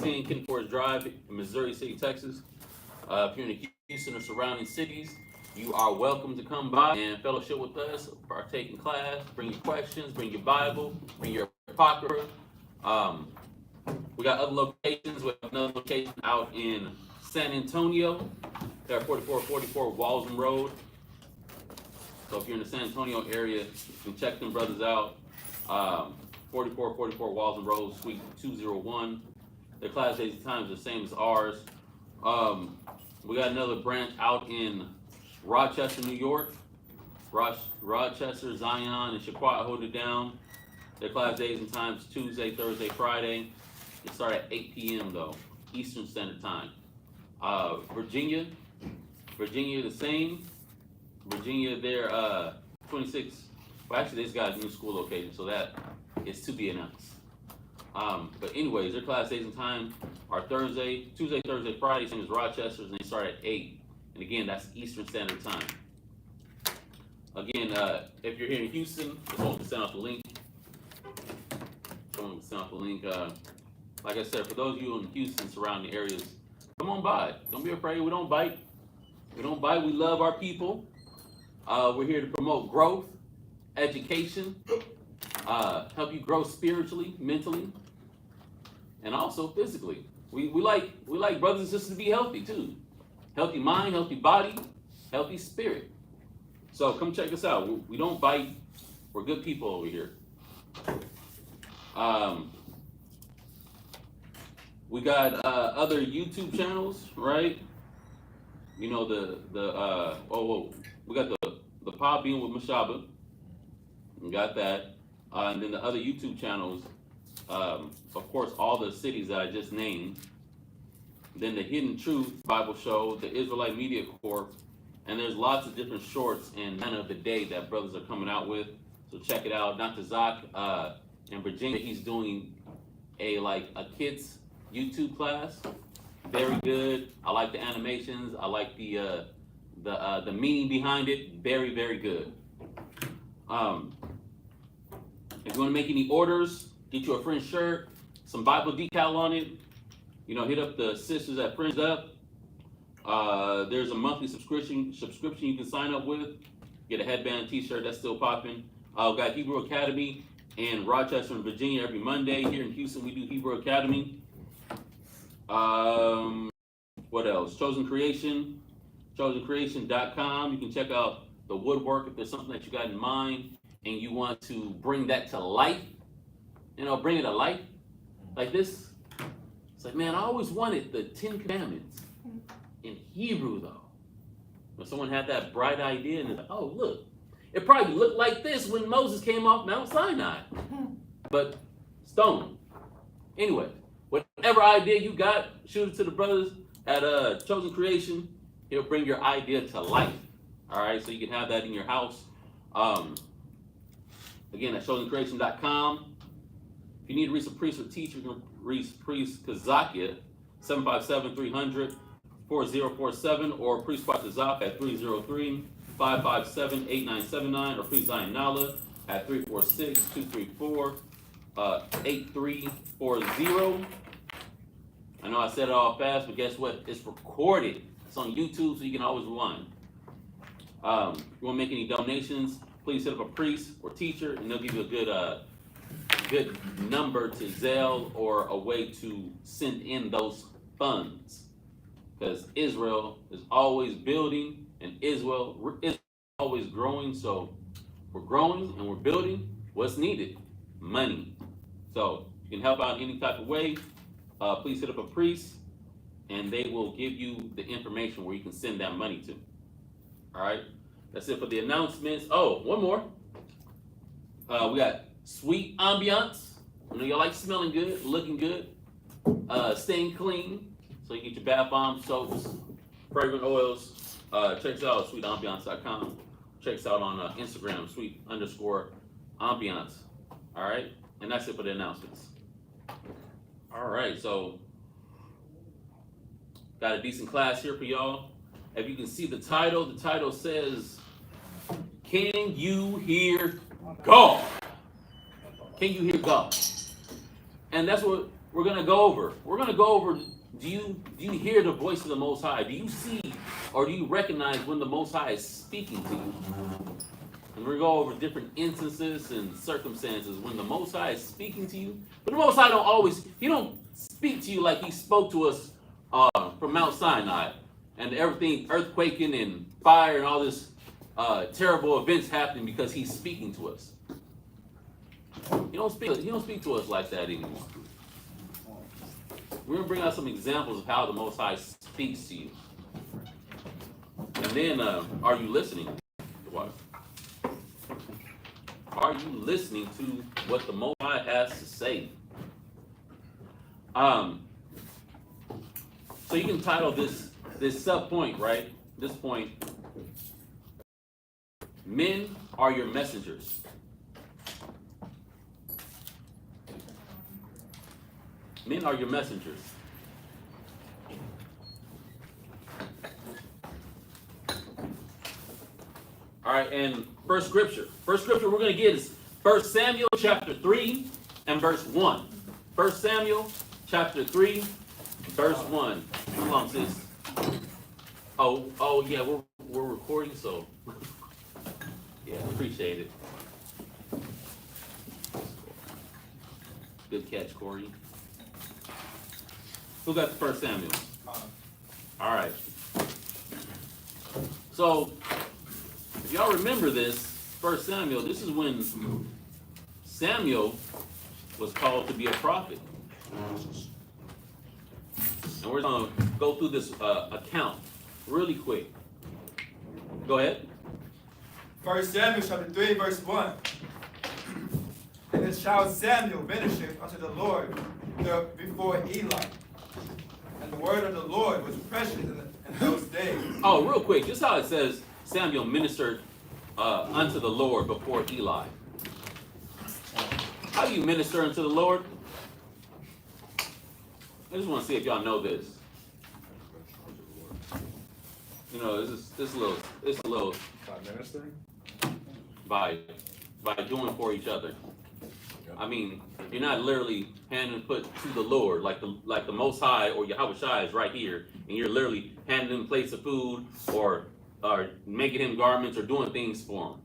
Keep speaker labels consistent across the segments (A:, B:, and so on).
A: 10 Ken Forest Drive in Missouri City, Texas. If you're in the Houston or surrounding cities, you are welcome to come by and fellowship with us, partake in class, bring your questions, bring your Bible, bring your Apocrypha. Um, we got other locations. We have another location out in San Antonio. They're 4444 Walsham Road. So if you're in the San Antonio area, you can check them brothers out. 4444 Walsham Road, Suite 201. Their class days and times are the same as ours. We got another branch out in Rochester, New York. Rochester, Zion, and Shaquat hold it down. Their class days and times Tuesday, Thursday, Friday. It start at 8 p.m. though, Eastern Standard Time. Virginia the same. Virginia, they're 26. Well, actually, they just got a new school location, so that is to be announced. But anyways, their class days and time are Tuesday, Thursday, Friday, same as Rochester's, and they start at 8. And again, that's Eastern Standard Time. Again, if you're here in Houston, just want to send out the link. Like I said, for those of you in Houston surrounding areas, come on by. Don't be afraid. We don't bite. We love our people. We're here to promote growth, education, help you grow spiritually, mentally, and also physically. We like brothers and sisters to be healthy too. Healthy mind, healthy body, healthy spirit. So come check us out. We don't bite. We're good people over here. We got other YouTube channels, right? You know we got the pod being with Mashaba. We got that. And then the other YouTube channels, of course, all the cities that I just named. Then the Hidden Truth Bible Show, the Israelite Media Corp, and there's lots of different shorts and man of the day that brothers are coming out with. So check it out. Dr. Zach in Virginia, he's doing a kids YouTube class. Very good. I like the animations. I like the meaning behind it. Very, very good. If you want to make any orders, get you a Friends shirt, some Bible decal on it. Hit up the sisters at Friends Up. There's a monthly subscription you can sign up with. Get a headband, t-shirt, that's still popping. We got Hebrew Academy in Rochester and Virginia every Monday. Here in Houston, we do Hebrew Academy. What else? chosencreation.com. You can check out the woodwork if there's something that you got in mind and you want to bring that to life. Bring it to life. Like this. It's like, man, I always wanted the 10 Commandments in Hebrew, though. When someone had that bright idea and they're like, oh, look, it probably looked like this when Moses came off Mount Sinai. But stone. Anyway, whatever idea you got, shoot it to the brothers at Chosen Creation. He'll bring your idea to life. All right, so you can have that in your house. Again, at chosencreation.com. If you need to reach a priest or teacher, you can reach Priest Kazakia, 757-300-4047, or Priest Patazak at 303-557-8979, or Priest Zion Nala at 346-234-8340. I know I said it all fast, but guess what? It's recorded. It's on YouTube, so you can always rewind. If you want to make any donations, please hit up a priest or teacher, and they'll give you a good number to Zelle or a way to send in those funds. Because Israel is always building, and Israel is always growing. So we're growing and we're building. What's needed? Money. So you can help out in any type of way. Please hit up a priest, and they will give you the information where you can send that money to. All right, that's it for the announcements. Oh, one more. We got sweet ambiance. Y'all like smelling good, looking good, staying clean. So you get your bath bombs, soaps, fragrant oils. Check us out at sweetambiance.com. Check us out on Instagram, sweet_ambiance. All right, and that's it for the announcements. All right, so got a decent class here for y'all. If you can see the title says, Can You Hear God? Can you hear God? And that's what we're gonna go over. Do you hear the voice of the Most High? Do you see or do you recognize when the Most High is speaking to you? And we're gonna go over different instances and circumstances when the Most High is speaking to you. But the Most High he don't speak to you like he spoke to us from Mount Sinai and everything earthquaking and fire and all this terrible events happening because he's speaking to us. He don't speak to us like that anymore. We're gonna bring out some examples of how the Most High speaks to you. And then, are you listening? What? Are you listening to what the Most High has to say? So you can title this sub point, right? This point, men are your messengers. Men are your messengers. All right, and first scripture we're going to get is 1 Samuel chapter 3 and verse 1. 1 Samuel chapter 3, verse 1. Come on, sis. Oh yeah, we're recording, so yeah, appreciate it. Good catch, Corey. Who got the 1 Samuel? All right. So, if y'all remember this, 1 Samuel, this is when Samuel was called to be a prophet. And we're going to go through this account really quick. Go ahead.
B: 1 Samuel chapter 3, verse 1. And the child Samuel ministered unto the Lord before Eli. And the word of the Lord was precious in those days.
A: Oh, real quick, just how it says Samuel ministered unto the Lord before Eli. How do you minister unto the Lord? I just want to see if y'all know this. You know, it's a little
C: By ministering?
A: by doing for each other. I mean, you're not literally handing put to the Lord like the Most High or Yahweh Shai is right here, and you're literally handing him plates of food or making him garments or doing things for him.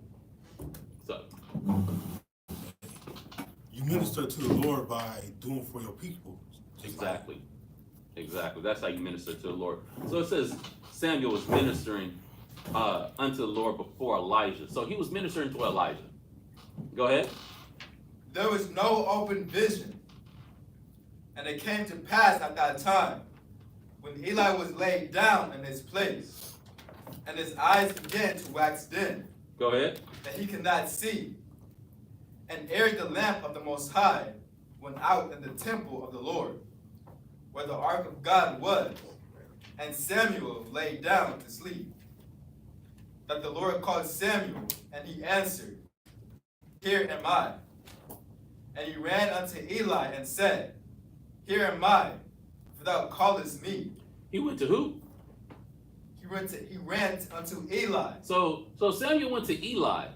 A: So
D: you minister to the Lord by doing for your people.
A: exactly. That's how you minister to the Lord. So it says Samuel was ministering unto the Lord before Elijah. So he was ministering to Elijah. Go ahead.
B: There was no open vision. And it came to pass at that time, when Eli was laid down in his place, and his eyes began to wax dim,
A: Go ahead.
B: that he could not see. And ere the lamp of the Most High went out in the temple of the Lord, where the ark of God was, and Samuel lay down to sleep, that the Lord called Samuel, and he answered, Here am I. And he ran unto Eli and said, Here am I, for thou callest me.
A: He went to who?
B: He ran unto Eli.
A: So Samuel went to Eli.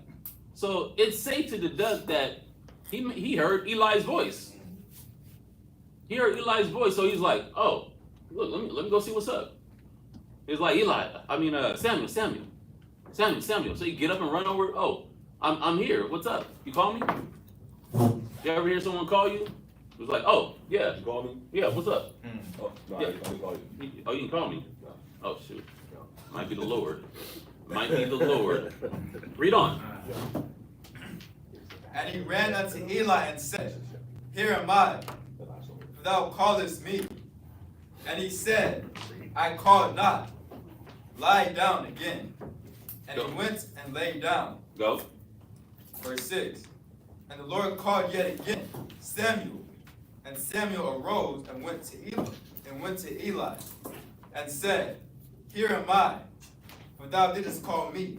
A: So it's safe to deduct that he heard Eli's voice. He heard Eli's voice, so he's like, oh, look, let me go see what's up. He's like, Samuel. So you get up and run over, oh, I'm here. What's up? You call me? You ever hear someone call you? It was like, oh, yeah.
C: You call me?
A: Yeah, what's up?
C: Oh, no,
A: Yeah.
C: I didn't call you.
A: Oh, you can call me?
C: No.
A: Oh, shoot.
C: No.
A: Might be the Lord. Might be the Lord. Read on.
B: And he ran unto Eli and said, Here am I, for thou callest me. And he said, I called not. Lie down again. And he went and lay down.
A: Go.
B: Verse 6. And the Lord called yet again, Samuel. And Samuel arose and went to Eli, and said, Here am I, for thou didst call me.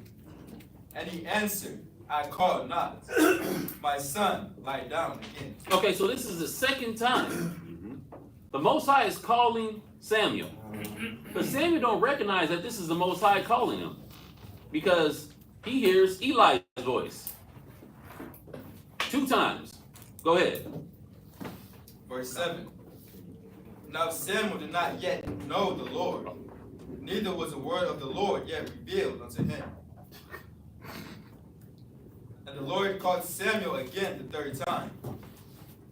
B: And he answered, I called not. My son, lie down again.
A: Okay, so this is the second time the Most High is calling Samuel. Because Samuel don't recognize that this is the Most High calling him. Because he hears Eli's voice. 2 times. Go ahead.
B: Verse 7. Now Samuel did not yet know the Lord, neither was the word of the Lord yet revealed unto him. And the Lord called Samuel again the third time.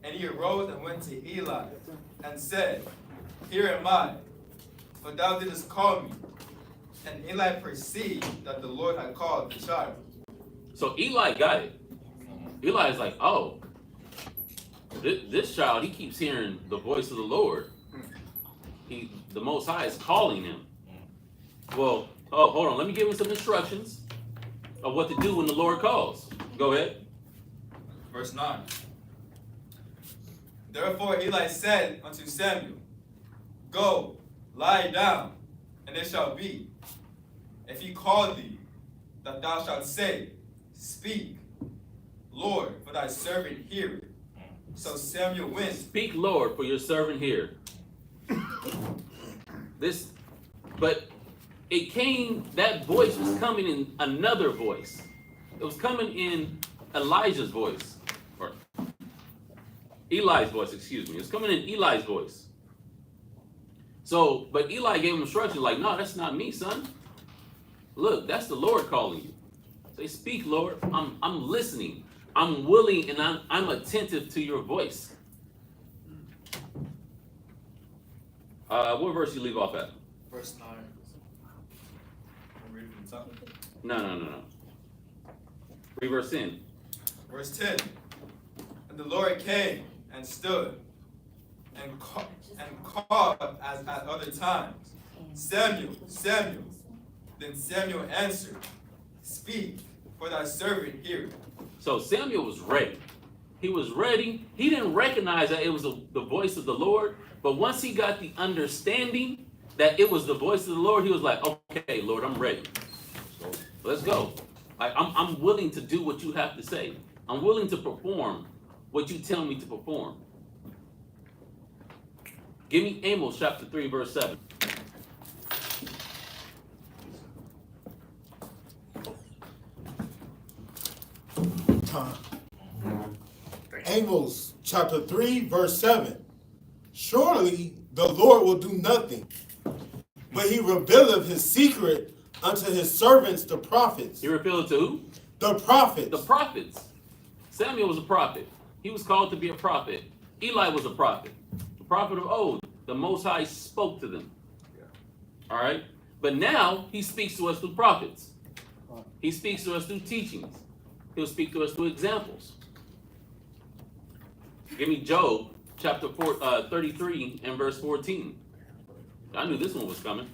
B: And he arose and went to Eli, and said, Here am I, for thou didst call me. And Eli perceived that the Lord had called the child.
A: So Eli got it. Eli is like, oh, this child, he keeps hearing the voice of the Lord. The Most High is calling him. Well, oh, hold on. Let me give him some instructions of what to do when the Lord calls. Go ahead.
B: Verse 9. Therefore Eli said unto Samuel, Go, lie down, and it shall be, if he call thee, that thou shalt say, Speak, Lord, for thy servant heareth. So Samuel went.
A: Speak, Lord, for your servant here. But it came, that voice was coming in another voice. It was coming in Elijah's voice. Or Eli's voice, excuse me. It's coming in Eli's voice. So, but Eli gave him instructions like, no, that's not me, son. Look, that's the Lord calling you. Say, speak, Lord. I'm listening. I'm willing and I'm attentive to your voice. What verse you leave off at?
B: Verse 9. I'm reading from the top.
A: No. Read verse 10.
B: Verse 10. And the Lord came and stood and called as at other times, Samuel, Samuel. Then Samuel answered, Speak, for thy servant heareth.
A: So Samuel was ready. He was ready. He didn't recognize that it was the voice of the Lord. But once he got the understanding that it was the voice of the Lord, he was like, okay, Lord, I'm ready. Let's go. I'm willing to do what you have to say. I'm willing to perform what you tell me to perform. Give me Amos chapter 3, verse 7.
D: Amos chapter 3, verse 7. Surely the Lord will do nothing, but he revealeth his secret unto his servants the prophets.
A: He revealed it to who?
D: The prophets.
A: The prophets. Samuel was a prophet. He was called to be a prophet. Eli was a prophet. The prophet of old. The Most High spoke to them. All right? But now he speaks to us through prophets. He speaks to us through teachings. He'll speak to us through examples. Give me Job chapter 33 and verse 14. I knew this one was coming.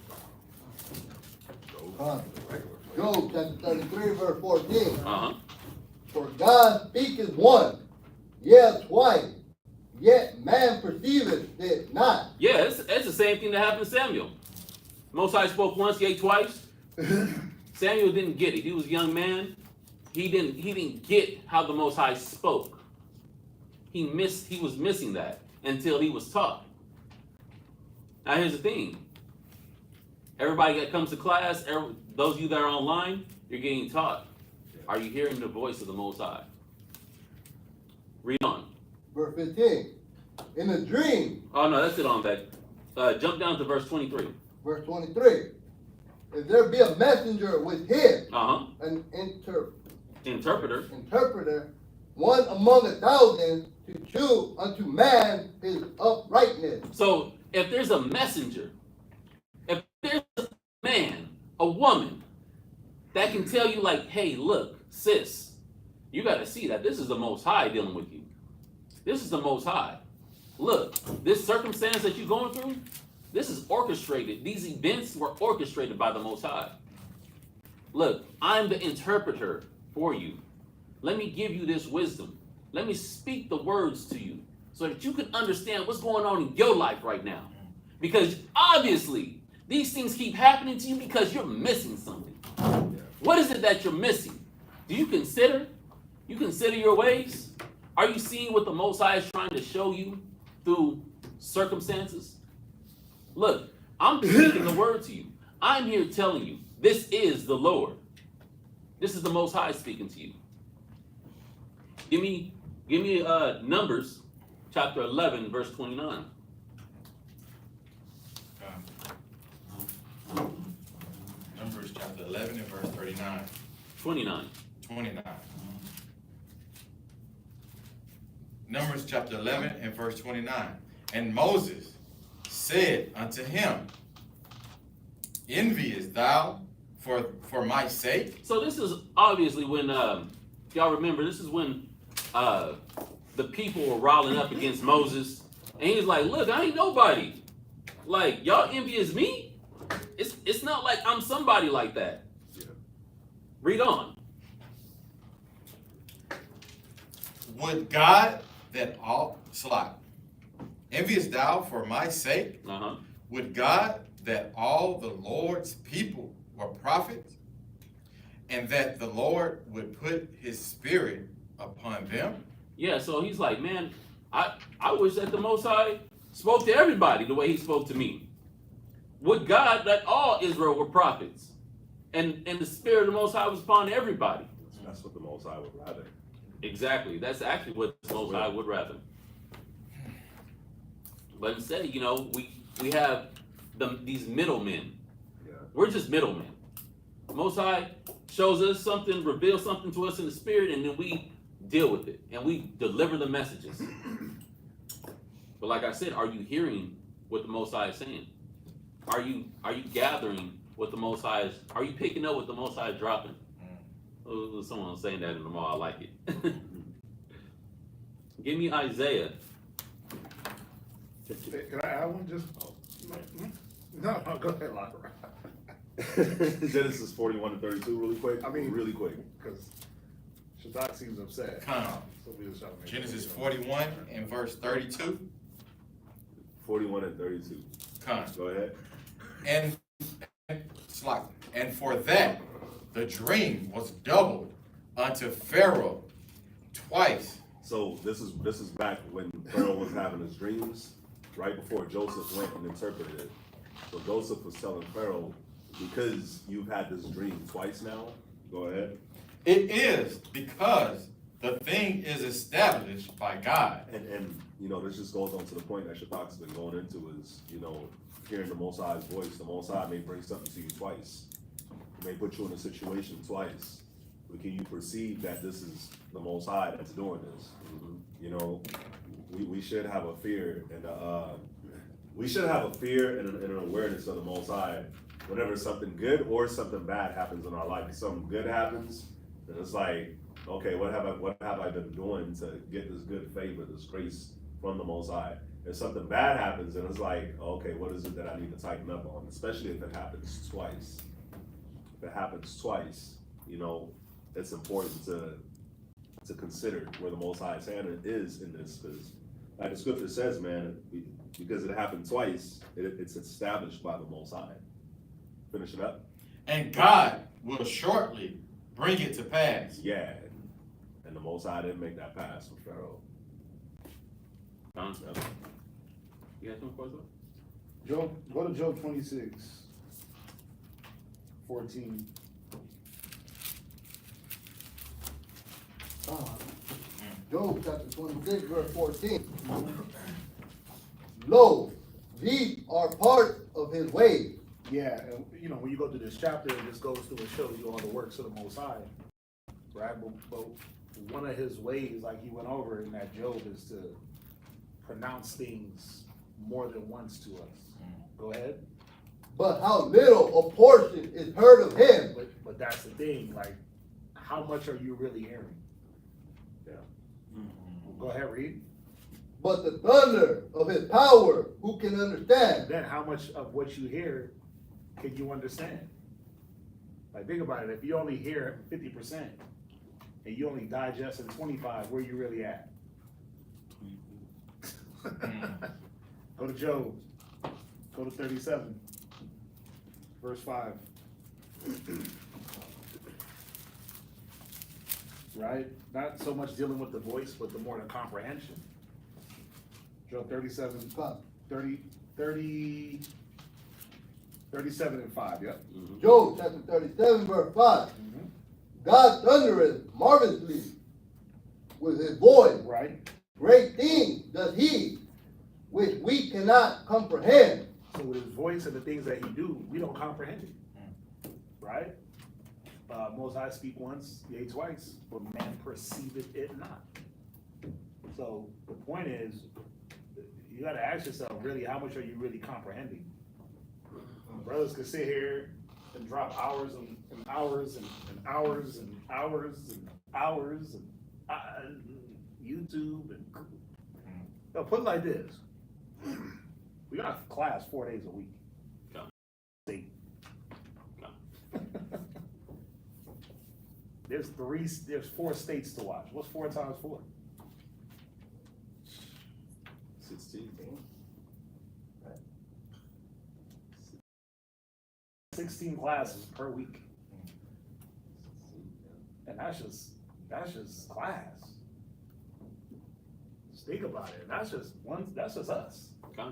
E: Job chapter 33, verse 14.
A: Uh-huh.
E: For God speaketh once, yet twice, yet man perceiveth it not.
A: Yeah, it's the same thing that happened to Samuel. Most High spoke once, yet twice. Samuel didn't get it. He was a young man. He didn't get how the Most High spoke. He was missing that until he was taught. Now here's the thing. Everybody that comes to class, those of you that are online, you're getting taught. Are you hearing the voice of the Most High? Read on.
E: Verse 15. In a dream.
A: Oh no, that's it on back. Jump down to verse 23.
E: Verse 23. If there be a messenger with him, an interpreter, one among 1,000, to shew unto man his uprightness.
A: So if there's a messenger, if there's a man, a woman, that can tell you like, hey, look, sis, you got to see that this is the Most High dealing with you. This is the Most High. Look, this circumstance that you're going through, this is orchestrated. These events were orchestrated by the Most High. Look, I'm the interpreter for you. Let me give you this wisdom. Let me speak the words to you so that you can understand what's going on in your life right now. Because obviously, these things keep happening to you because you're missing something. What is it that you're missing? Do you consider? You consider your ways? Are you seeing what the Most High is trying to show you through circumstances? Look, I'm speaking the word to you. I'm here telling you, this is the Lord. This is the Most High speaking to you. Give me Numbers chapter 11, verse 29.
F: chapter 11 and verse 39.
A: 29.
F: 29. Numbers chapter 11 and verse 29. And Moses said unto him, envious thou for my sake?
A: So this is obviously when, y'all remember, this is when the people were riling up against Moses. And he was like, look, I ain't nobody. Like, y'all envious me? It's not like I'm somebody like that.
C: Yeah.
A: Read on.
F: Would God that all slot envious thou for my sake?
A: Uh-huh.
F: Would God that all the Lord's people were prophets, and that the Lord would put his spirit upon them?
A: Yeah, so he's like, man, I wish that the Most High spoke to everybody the way he spoke to me. Would God that all Israel were prophets, and the spirit of the Most High was upon everybody.
C: That's what the Most High would rather.
A: Exactly. That's actually what the Most High would rather. But instead, you know, we have these middlemen.
C: Yeah.
A: We're just middlemen. Most High shows us something, reveals something to us in the spirit, and then we deal with it and we deliver the messages. But like I said, are you hearing what the Most High is saying? Are you gathering what the Most High is? Are you picking up what the Most High is dropping? Oh, someone was saying that in the mall. I like it. Give me Isaiah.
C: Can I add one just? Oh,
G: No, go ahead, Locker.
C: Genesis 41 and 32 really quick.
G: I mean,
C: really quick.
G: Because Shaddai seems upset.
F: Come.
G: So we just trying to make
F: Genesis
G: sure.
F: 41 and verse 32.
C: 41 and 32.
F: Come.
C: Go ahead.
F: And for that the dream was doubled unto Pharaoh twice.
C: So this is back when Pharaoh was having his dreams, right before Joseph went and interpreted it. So Joseph was telling Pharaoh, because you've had this dream twice now, go ahead.
F: It is because the thing is established by God.
C: And you know, this just goes on to the point that Shabak's been going into is, you know, hearing the Most High's voice. The Most High may bring something to you twice. He may put you in a situation twice. But can you perceive that this is the Most High that's doing this? You know, we should have a fear and an awareness of the Most High whenever something good or something bad happens in our life. If something good happens, then it's like, okay, what have I been doing to get this good favor, this grace from the Most High? If something bad happens, then it's like, okay, what is it that I need to tighten up on? Especially if it happens twice. If it happens twice, you know, it's important to consider where the Most High's hand is in this, because like the scripture says, man, because it happened twice, it's established by the Most High. Finish it up.
F: And God will shortly bring it to pass.
C: Yeah, and the Most High didn't make that pass with Pharaoh.
A: You got some questions?
G: Job, go to Job 26, 14.
E: Job chapter 26, verse 14. Lo, these are part of his ways.
G: Yeah, and you know, when you go through this chapter, it just goes through and shows you all the works of the Most High, right? But one of his ways, like he went over in that Job, is to pronounce things more than once to us. Go ahead.
E: But how little a portion is heard of him.
G: But that's the thing, like, how much are you really hearing?
C: Yeah.
G: Go ahead, read.
E: But the thunder of his power, who can understand?
G: Then how much of what you hear can you understand? Like, think about it. If you only hear 50% and you only digest in 25, where you really at? Go to Job. Go to 37, verse 5. Right? Not so much dealing with the voice, but the more the comprehension. Job 37, 37 and 5, yep.
E: Job chapter 37, verse 5. God thundereth marvelously with his voice.
G: Right?
E: Great things does he, which we cannot comprehend.
G: So with his voice and the things that he do, we don't comprehend it. Right? Most High speak once, yea twice, but man perceiveth it not. So the point is, you gotta ask yourself, really, how much are you really comprehending? Brothers could sit here and drop hours and hours and hours and hours and hours and YouTube and no, put it like this. We got class 4 days a week.
A: Okay.
G: See.
A: Okay.
G: There's 4 states to watch. What's 4 times 4?
C: 16.
G: 16 classes per week. And that's just class. Just think about it. That's just us.
A: Okay.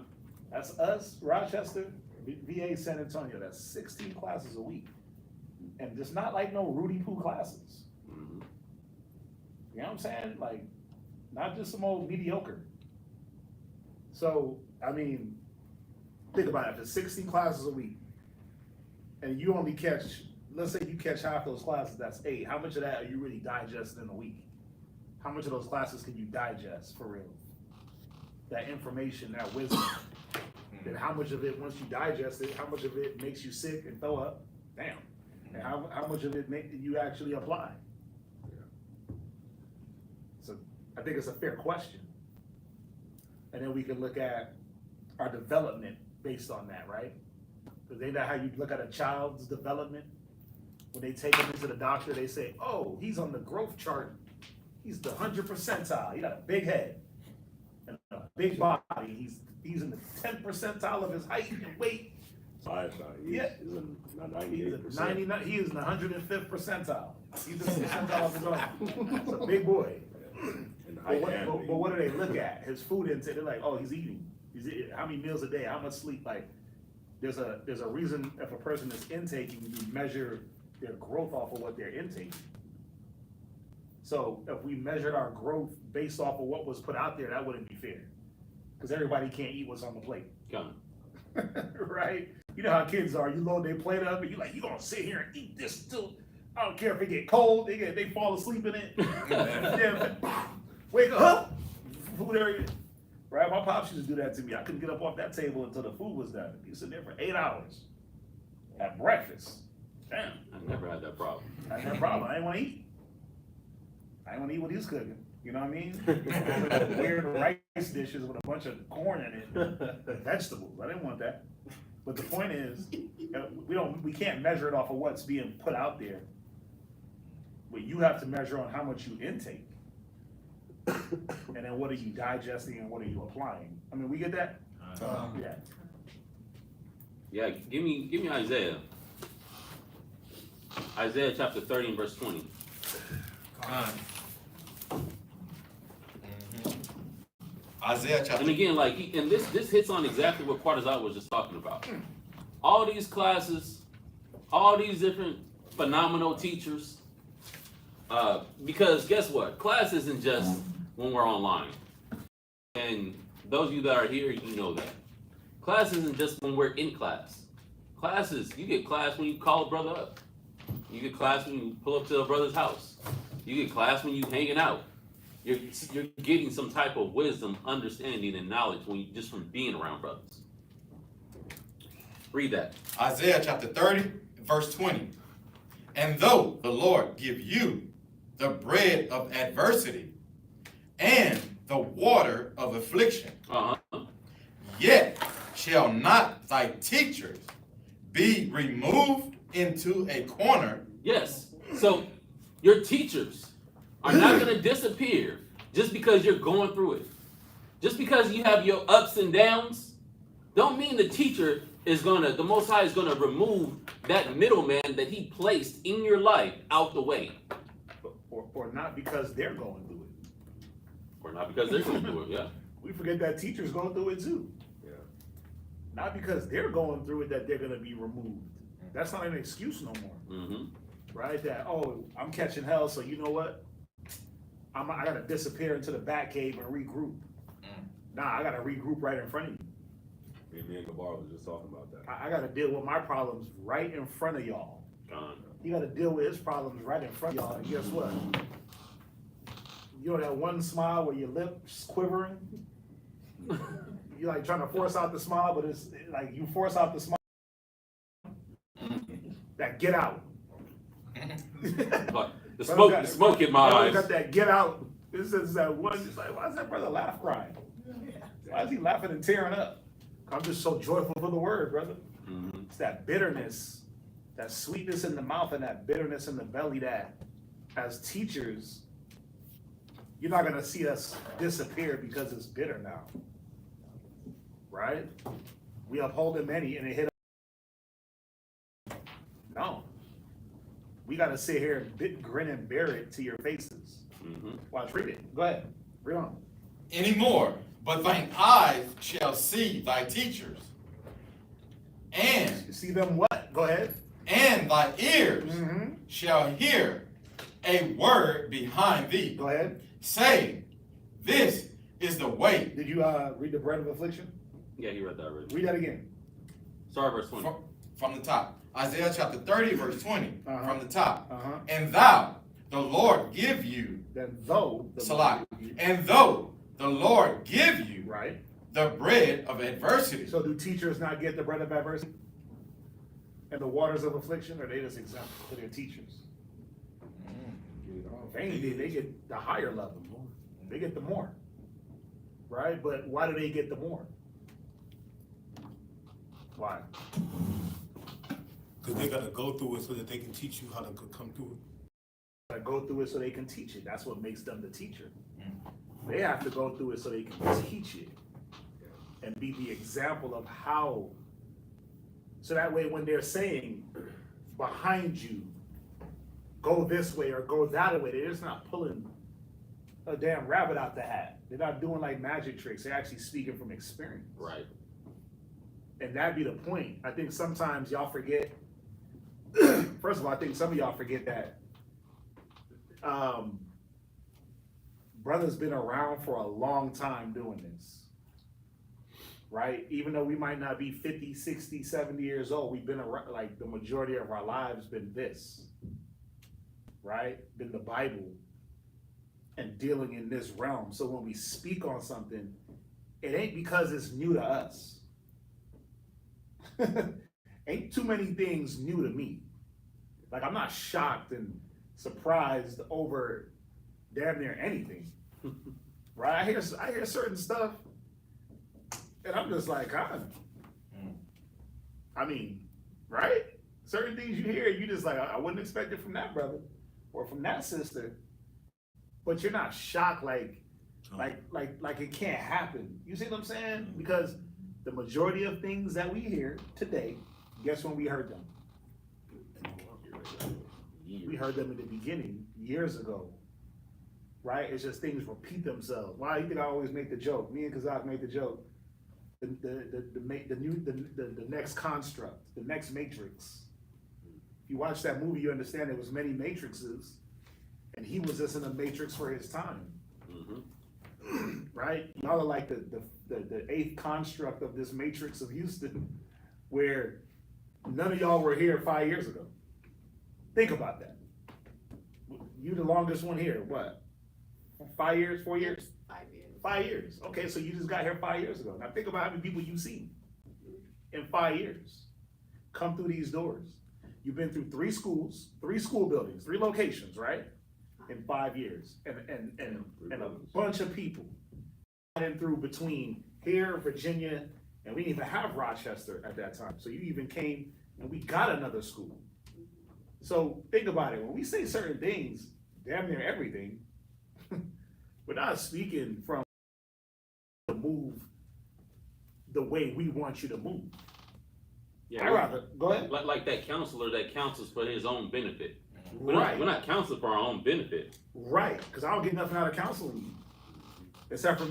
G: That's us, Rochester, VA, San Antonio. That's 16 classes a week. And just not like no Rudy Poo classes.
A: Mhm.
G: You know what I'm saying? Like, not just some old mediocre. So, I mean, think about it. If it's 16 classes a week, and you only catch, let's say you catch half those classes, that's 8. How much of that are you really digesting in a week? How much of those classes can you digest for real? That information, that wisdom. Then how much of it, once you digest it, how much of it makes you sick and throw up? Damn. And how much of it you actually apply? So I think it's a fair question. And then we can look at our development based on that, right? Because ain't that how you look at a child's development? When they take him into the doctor, they say, oh, he's on the growth chart. He's the 100th percentile. He got a big head and a big body. He's in the 10th percentile of his height and weight.
C: He's in the 98%.
G: He is in the 105th percentile. He's in the percentile of his own. It's a big boy. But what do they look at? His food intake. They're like, oh, he's eating. How many meals a day? How much sleep? Like, there's a reason if a person is intaking, you measure their growth off of what they're intaking. So if we measured our growth based off of what was put out there, that wouldn't be fair. Because everybody can't eat what's on the plate.
A: Okay.
G: Right? You know how kids are. You load their plate up and you're like, you gonna sit here and eat this till, I don't care if it get cold, they fall asleep in it. Then, wake up, food area. Right? My pops used to do that to me. I couldn't get up off that table until the food was done. You sit there for 8 hours at breakfast. Damn.
A: I never had that problem.
G: I had no problem. I didn't want to eat. I didn't want to eat what he was cooking. You know what I mean? Weird rice dishes with a bunch of corn in it, vegetables. I didn't want that. But the point is, we can't measure it off of what's being put out there. But you have to measure on how much you intake. And then what are you digesting and what are you applying? I mean, we get that? Yeah.
A: Yeah, give me Isaiah. Isaiah chapter 30 and verse 20.
F: Isaiah chapter.
A: And again, this hits on exactly what Quatazat was just talking about. All these classes, all these different phenomenal teachers. Because guess what? Class isn't just when we're online. And those of you that are here, you know that. Class isn't just when we're in class. Classes, you get class when you call a brother up. You get class when you pull up to a brother's house. You get class when you hanging out. You're getting some type of wisdom, understanding, and knowledge just from being around brothers. Read that.
F: Isaiah chapter 30, verse 20. And though the Lord give you the bread of adversity and the water of affliction, yet shall not thy teachers be removed into a corner.
A: Yes. So your teachers are not going to disappear just because you're going through it. Just because you have your ups and downs, don't mean the teacher the Most High is gonna remove that middleman that he placed in your life out the way.
G: Or not because they're going through it.
A: Or not because they're going through it, yeah.
G: We forget that teachers going through it too.
C: Yeah.
G: Not because they're going through it that they're gonna be removed. That's not an excuse no more.
A: Mm-hmm.
G: Right? That, oh, I'm catching hell, so you know what? I gotta disappear into the back cave and regroup. Nah, I gotta regroup right in front of you.
C: Me and Gabar was just talking about that.
G: I gotta deal with my problems right in front of y'all. You got to deal with his problems right in front of y'all. And guess what? You know that one smile where your lips quivering? You're like trying to force out the smile, but it's like you force out the smile. That get out.
A: The smoke in my eyes.
G: Got that get out. This is that one. It's like, why is that brother laugh crying? Why is he laughing and tearing up? I'm just so joyful for the word, brother.
A: Mm-hmm.
G: It's that bitterness, that sweetness in the mouth and that bitterness in the belly that, as teachers, you're not going to see us disappear because it's bitter now. Right? We uphold many and it hit. No. We got to sit here and grin and bear it to your faces.
A: Mm-hmm.
G: Watch, read it. Go ahead. Read on.
F: Anymore, but thine eyes shall see thy teachers, and
G: You see them what? Go ahead.
F: thy ears
G: Mm-hmm.
F: shall hear a word behind thee,
G: Go ahead.
F: saying, this is the way.
G: Did you read the bread of affliction?
A: Yeah, he read that already.
G: Read that again.
A: Sorry, verse 20.
F: From the top. Isaiah chapter 30, verse 20,
G: Uh-huh.
F: from the top.
G: Uh-huh.
F: And thou, the Lord, give you,
G: Then though the
F: Salah, and though the Lord give you
G: right.
F: the bread of adversity.
G: So do teachers not get the bread of adversity and the waters of affliction, or they just exempt to their teachers? They get the higher level. They get the more. Right? But why do they get the more? Why?
D: Because they got to go through it so that they can teach you how to come through it.
G: Go through it so they can teach it. That's what makes them the teacher. They have to go through it so they can teach it and be the example of how. So that way, when they're saying behind you, go this way or go that way, they're just not pulling a damn rabbit out the hat. They're not doing like magic tricks. They're actually speaking from experience.
A: Right.
G: And that'd be the point. I think sometimes y'all forget. First of all, I think some of y'all forget that brother's been around for a long time doing this, right? Even though we might not be 50, 60, 70 years old, we've been around, like the majority of our lives been this, right? Been the Bible and dealing in this realm. So when we speak on something, it ain't because it's new to us. Ain't too many things new to me. Like, I'm not shocked and surprised over damn near anything. Right? I hear certain stuff and I'm just like, I mean, right? Certain things you hear, you just like, I wouldn't expect it from that brother or from that sister. But you're not shocked like it can't happen. You see what I'm saying? Because the majority of things that we hear today, guess when we heard them? We heard them in the beginning, years ago. Right? It's just things repeat themselves. Why you think I always make the joke? Me and Kazak make the joke. The next construct, the next matrix. If you watch that movie, you understand there was many matrices, and he was just in a matrix for his time. Mm-hmm. Right? Y'all are like the eighth construct of this matrix of Houston, where none of y'all were here 5 years ago. Think about that. You the longest one here, what? 5 years, 4 years?
H: 5 years.
G: 5 years. Okay, so you just got here 5 years ago. Now think about how many people you've seen in 5 years come through these doors. You've been through 3 schools, 3 school buildings, 3 locations, right? In 5 years. And a bunch of people in through between here, Virginia, and we didn't even have Rochester at that time. So you even came and we got another school. So think about it. When we say certain things, damn near everything, we're not speaking from to move the way we want you to move.
A: Yeah,
G: I rather go ahead.
A: Like that counselor that counsels for his own benefit. We're
G: Right.
A: not counseling for our own benefit.
G: Right, because I don't get nothing out of counseling you. Except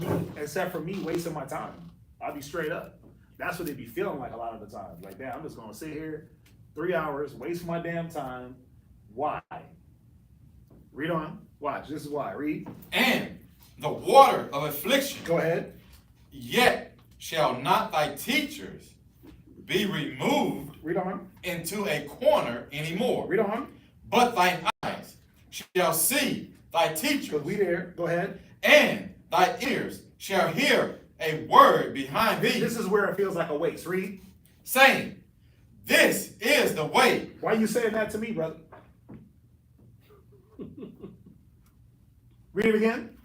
G: for me wasting my time. I'll be straight up. That's what they be feeling like a lot of the time. Like, damn, I'm just gonna sit here 3 hours, waste my damn time. Why? Read on. Watch. This is why. Read.
F: And the water of affliction,
G: Go ahead.
F: yet shall not thy teachers be removed
G: Read on.
F: into a corner anymore.
G: Read on.
F: But thine eyes shall see thy teachers,
G: Because we there. Go ahead.
F: and thy ears shall hear a word behind thee,
G: This is where it feels like a waste. Read.
F: saying, This is the way.
G: Why you saying that to me, brother? Read it again.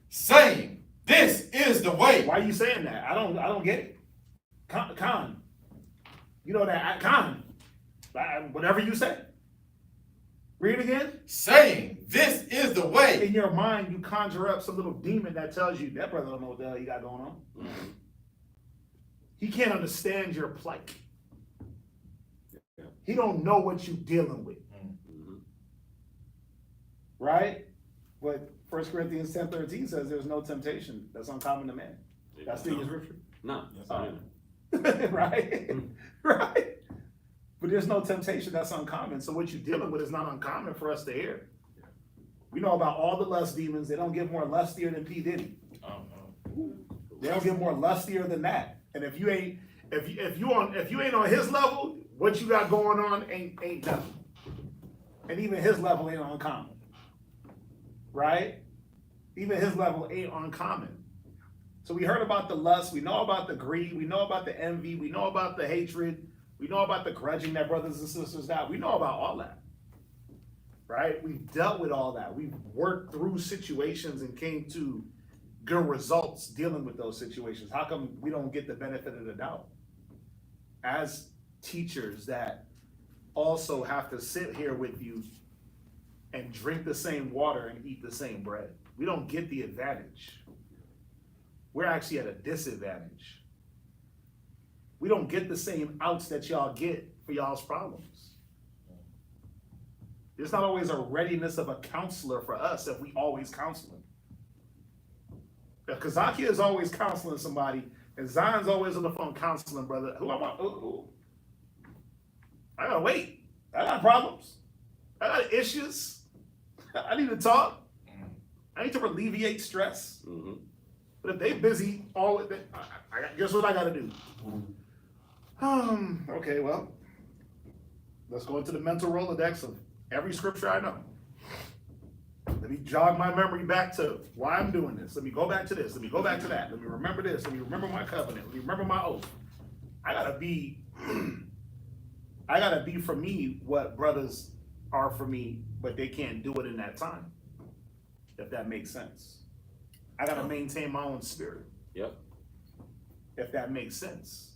F: Saying, This is the way.
G: Why you saying that? I don't get it. Con. You know that Con. Whatever you say. Read it again.
F: Saying, This is the way.
G: In your mind, you conjure up some little demon that tells you that brother don't know what the hell you got going on. He can't understand your plight. He don't know what you're dealing with. Right? But 1 Corinthians 10:13 says there's no temptation that's uncommon to man. That's the scripture.
A: No.
G: Right? Right? But there's no temptation that's uncommon. So what you're dealing with is not uncommon for us to hear. We know about all the lust demons. They don't get more lustier than P. Diddy. They don't get more lustier than that. And if you ain't on his level, what you got going on ain't nothing. And even his level ain't uncommon. Right? Even his level ain't uncommon. So we heard about the lust, we know about the greed, we know about the envy, we know about the hatred, we know about the grudging that brothers and sisters got. We know about all that. Right? We've dealt with all that. We've worked through situations and came to good results dealing with those situations. How come we don't get the benefit of the doubt? As teachers that also have to sit here with you and drink the same water and eat the same bread. We don't get the advantage. We're actually at a disadvantage. We don't get the same outs that y'all get for y'all's problems. There's not always a readiness of a counselor for us if we always counseling. If Kazakia is always counseling somebody and Zion's always on the phone counseling, brother, who am I? Ooh. I gotta wait. I got problems. I got issues. I need to talk. I need to alleviate stress.
A: Mm-hmm.
G: But if they busy, guess what I gotta do? Okay, well, let's go into the mental Rolodex of every scripture I know. Let me jog my memory back to why I'm doing this. Let me go back to this. Let me go back to that. Let me remember this. Let me remember my covenant. Let me remember my oath. I gotta be for me what brothers are for me, but they can't do it in that time. If that makes sense. I gotta maintain my own spirit.
A: Yep.
G: If that makes sense.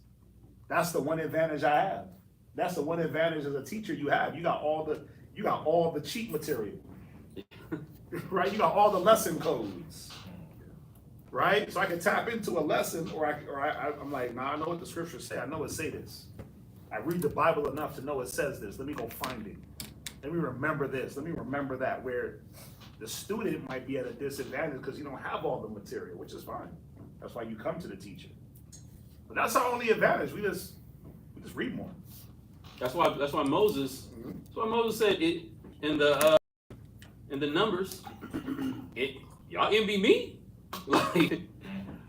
G: That's the one advantage I have. That's the one advantage as a teacher you have. You got all the cheat material. Right? You got all the lesson codes. Right? So I can tap into a lesson I'm like, nah, I know what the scriptures say. I know it say this. I read the Bible enough to know it says this. Let me go find it. Let me remember this. Let me remember that. Where the student might be at a disadvantage because you don't have all the material, which is fine. That's why you come to the teacher. But that's our only advantage. We just read more.
A: That's why Moses.
G: Mm-hmm.
A: That's why Moses said it in the numbers. Y'all envy me,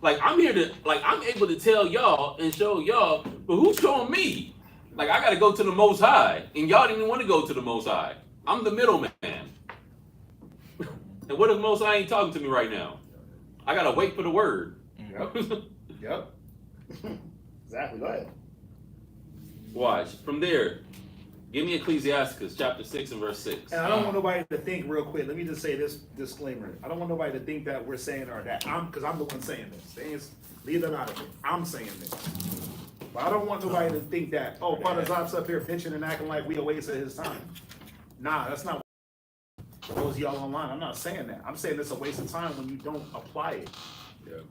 A: like I'm here to I'm able to tell y'all and show y'all, but who's showing me? Like I got to go to the Most High, and y'all didn't want to go to the Most High. I'm the middleman. And what if Most High ain't talking to me right now? I gotta wait for the word.
G: Yep. Exactly. Go ahead.
A: Watch from there. Give me Ecclesiasticus chapter 6 and verse 6.
G: And I don't want nobody to think real quick. Let me just say this disclaimer. I don't want nobody to think that we're saying or that because I'm the one saying this. Leave them out of it. I'm saying this. But I don't want nobody to think that, Father Zop's up here bitching and acting like we a waste of his time. Nah, that's not what those of y'all online. I'm not saying that. I'm saying it's a waste of time when you don't apply it.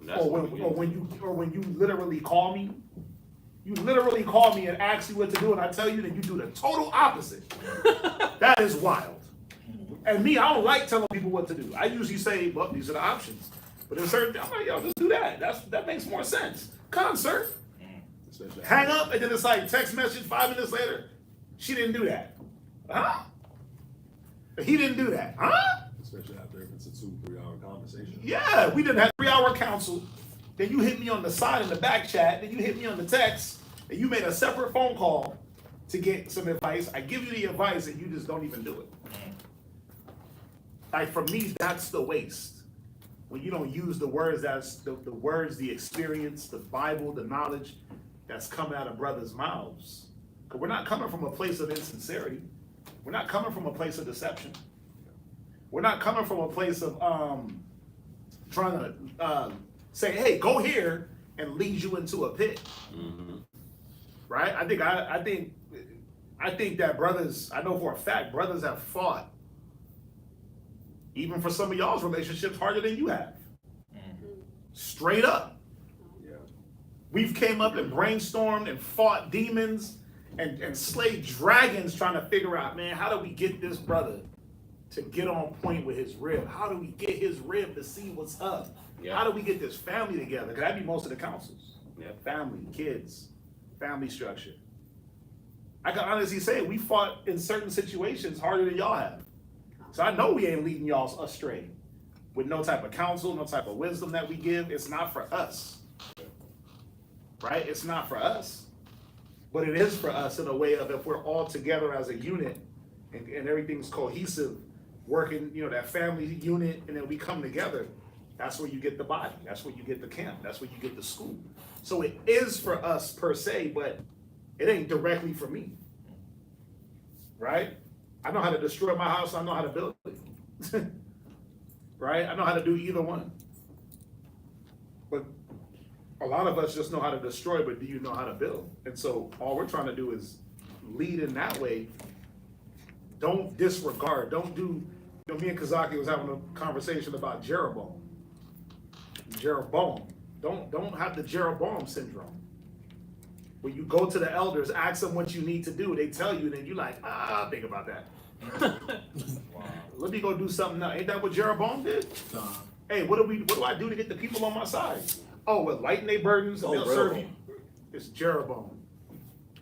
A: Yeah,
G: Or when you literally call me. You literally call me and ask you what to do, and I tell you that you do the total opposite. That is wild. And me, I don't like telling people what to do. I usually say, well, these are the options. But in certain, I'm like, yo, just do that. That makes more sense. Concert. Hang up, and then it's like text message 5 minutes later. She didn't do that. Huh? He didn't do that. Huh?
C: Especially after if it's a 2-3 hour conversation.
G: Yeah, we didn't have 3-hour counsel. Then you hit me on the side in the back chat. Then you hit me on the text. And you made a separate phone call. to get some advice. I give you the advice and you just don't even do it. Like for me, that's the waste. When you don't use the words, that's the words, the experience, the Bible, the knowledge that's coming out of brothers' mouths. Because we're not coming from a place of insincerity. We're not coming from a place of deception. We're not coming from a place of trying to say, hey, go here and lead you into a pit.
A: Mm-hmm.
G: Right? I think that brothers, I know for a fact, brothers have fought, even for some of y'all's relationships, harder than you have. Straight up.
C: Yeah.
G: We've came up and brainstormed and fought demons and slayed dragons trying to figure out, man, how do we get this brother to get on point with his rib? How do we get his rib to see what's up?
A: Yeah.
G: How do we get this family together? Because that'd be most of the councils.
A: Yeah.
G: Family, kids, family structure. I can honestly say we fought in certain situations harder than y'all have. So I know we ain't leading y'all astray with no type of counsel, no type of wisdom that we give. It's not for us, right? It's not for us, but it is for us in a way of if we're all together as a unit and everything's cohesive, working, that family unit, and then we come together. That's where you get the body. That's where you get the camp. That's where you get the school. So it is for us per se, but it ain't directly for me, right? I know how to destroy my house. I know how to build it, right? I know how to do either one. But a lot of us just know how to destroy, but do you know how to build? And so all we're trying to do is lead in that way. Don't disregard. Don't do, me and Kazaki was having a conversation about Jeroboam. Don't have the Jeroboam syndrome. When you go to the elders, ask them what you need to do. They tell you, and then you're like, I'll think about that. Wow. Let me go do something now. Ain't that what Jeroboam did? Hey, what do I do to get the people on my side? Oh, well, lighten their burdens and they'll serve you. It's Jeroboam.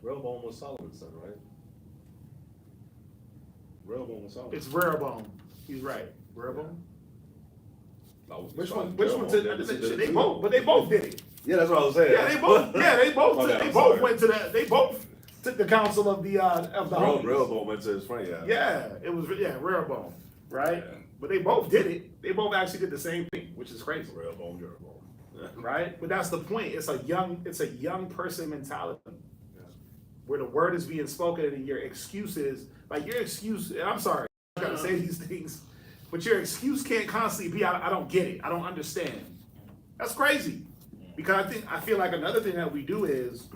C: Rehoboam was Solomon's son, right? Rehoboam was Solomon.
G: It's Rehoboam. He's right. Rehoboam? Which one? They both did it.
C: Yeah, that's what I was saying.
G: Yeah, they both went to that. They both took the counsel of the homies.
C: Rehoboam went to his friend.
G: Yeah, it was Rehoboam, right? Yeah. But they both did it. They both actually did the same thing, which is crazy.
C: Rehoboam, Jeroboam.
G: Right? But that's the point. It's a young person mentality. Where the word is being spoken and your excuse is like your excuse. And I'm sorry, I gotta say these things, but your excuse can't constantly be I don't get it. I don't understand. That's crazy. Because I feel like another thing that we do is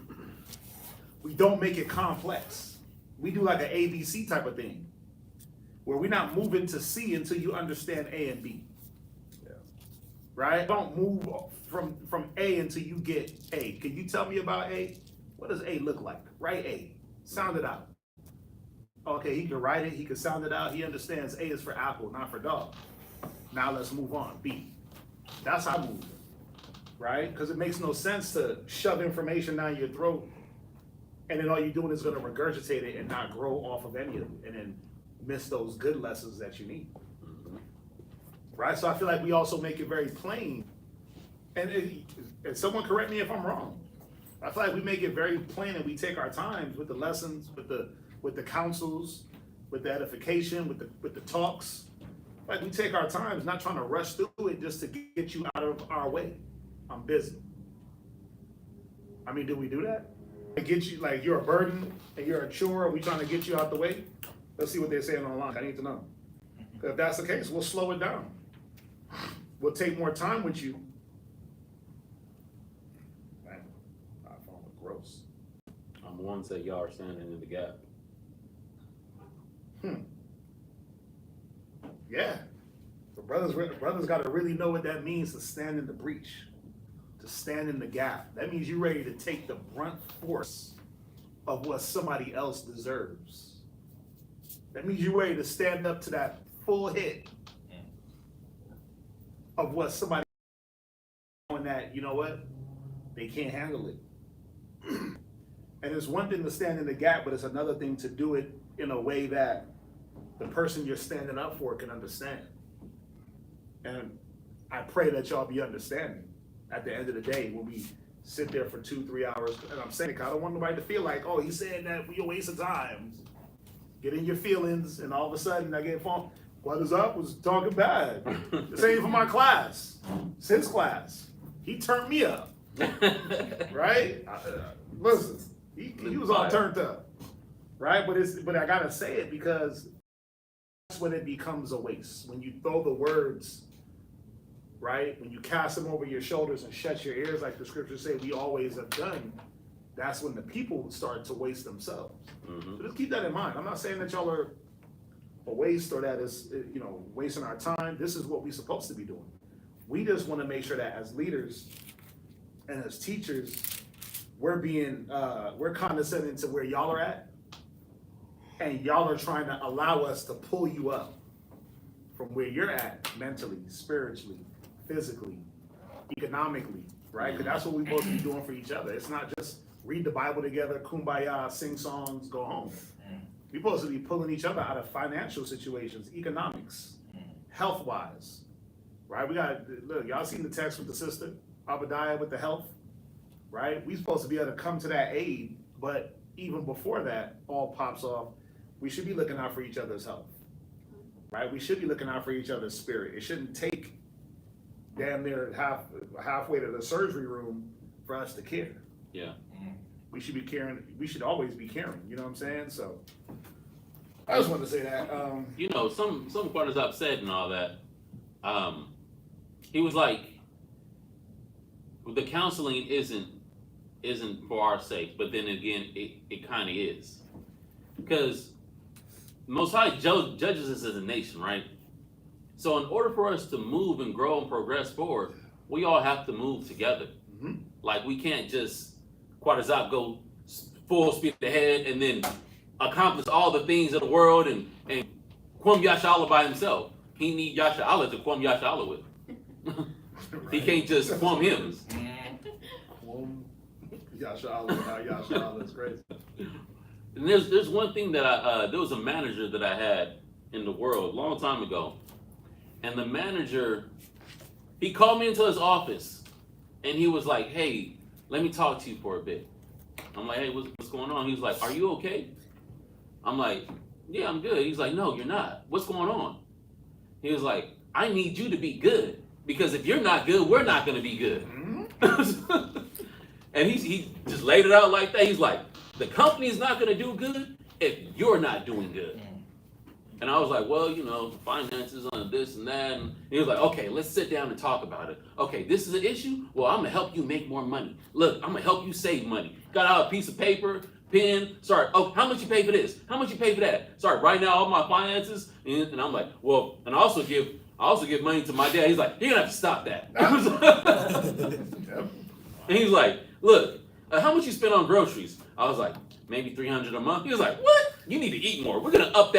G: we don't make it complex. We do like an ABC type of thing, where we're not moving to C until you understand A and B. Yeah. Right? Don't move from A until you get A. Can you tell me about A? What does A look like? Write A. Sound it out. Okay, he can write it. He can sound it out. He understands A is for apple, not for dog. Now let's move on. B. That's how I move. Right? Because it makes no sense to shove information down your throat and then all you're doing is going to regurgitate it and not grow off of any of it and then miss those good lessons that you need. Right? So I feel like we also make it very plain. And someone correct me if I'm wrong. I feel like we make it very plain and we take our time with the lessons, with the counsels, with the edification, with the talks. Like we take our time, not trying to rush through it just to get you out of our way. I'm busy. I mean, do we do that? I get you like you're a burden and you're a chore. Are we trying to get you out the way? Let's see what they're saying online. I need to know. If that's the case, we'll slow it down. We'll take more time with you. Man, I found it gross.
A: I'm one say y'all are standing in the gap.
G: Yeah. But brothers got to really know what that means to stand in the breach, to stand in the gap. That means you're ready to take the brunt force of what somebody else deserves. That means you're ready to stand up to that full hit of what somebody knowing that, you know what, they can't handle it. And it's one thing to stand in the gap, but it's another thing to do it in a way that the person you're standing up for can understand. And I pray that y'all be understanding at the end of the day when we sit there for 2-3 hours. And I'm saying, I don't want nobody to feel like, oh, he's saying that we a waste of time. Get in your feelings, and all of a sudden I get phone. What is up? Was talking bad. This ain't for my class. It's his class. He turned me up. Right? Listen, he was all turned up. Right? But I gotta say it because that's when it becomes a waste. When you throw the words, right? When you cast them over your shoulders and shut your ears, like the scriptures say we always have done, that's when the people start to waste themselves. So just keep that in mind. I'm not saying that y'all are a waste or that is, wasting our time. This is what we're supposed to be doing. We just want to make sure that as leaders and as teachers, we're condescending to where y'all are at, and y'all are trying to allow us to pull you up from where you're at mentally, spiritually, physically, economically, right? Because that's what we're supposed to be doing for each other. It's not just read the Bible together, kumbaya, sing songs, go home. We're supposed to be pulling each other out of financial situations, economics, health-wise, right? Look, y'all seen the text with the sister, Abadiah with the health, right? We're supposed to be able to come to that aid, but even before that all pops off, we should be looking out for each other's health, right? We should be looking out for each other's spirit. It shouldn't take damn near halfway to the surgery room for us to care.
A: Yeah.
G: We should be caring. We should always be caring. You know what I'm saying? So I just wanted to say that.
A: Some quarters upset and all that. He was like, the counseling isn't for our sake, but then again, it kind of is, because Most High judges us as a nation, right? So in order for us to move and grow and progress forward, we all have to move together. Like, we can't just Quatazop go full speed ahead and then accomplish all the things of the world and Kwam Yashala by himself. He need Yashala to Kwam Yashala with. He can't just Kwam him.
G: Kwam Yashala is crazy.
A: And there's one thing that there was a manager that I had in the world a long time ago, and the manager, he called me into his office, and he was like, "Hey, let me talk to you for a bit." I'm like, "Hey, what's going on?" He was like, "Are you okay?" I'm like, "Yeah, I'm good." He's like, "No, you're not. What's going on?" He was like, "I need you to be good, because if you're not good, we're not gonna be good." And he just laid it out like that. He's like, "The company's not gonna do good if you're not doing good." And I was like, "Well, finances on this and that." And he was like, "Okay, let's sit down and talk about it. Okay, this is an issue. Well, I'm gonna help you make more money. Look, I'm gonna help you save money." Got out a piece of paper, pen. Sorry. Oh, how much you pay for this? How much you pay for that? Sorry, right now all my finances. And I'm like, "Well," and I also give money to my dad. He's like, "You're gonna have to stop that." And he's like, "Look, how much you spend on groceries?" I was like, "Maybe $300 a month." He was like, "What? You need to eat more. We're gonna up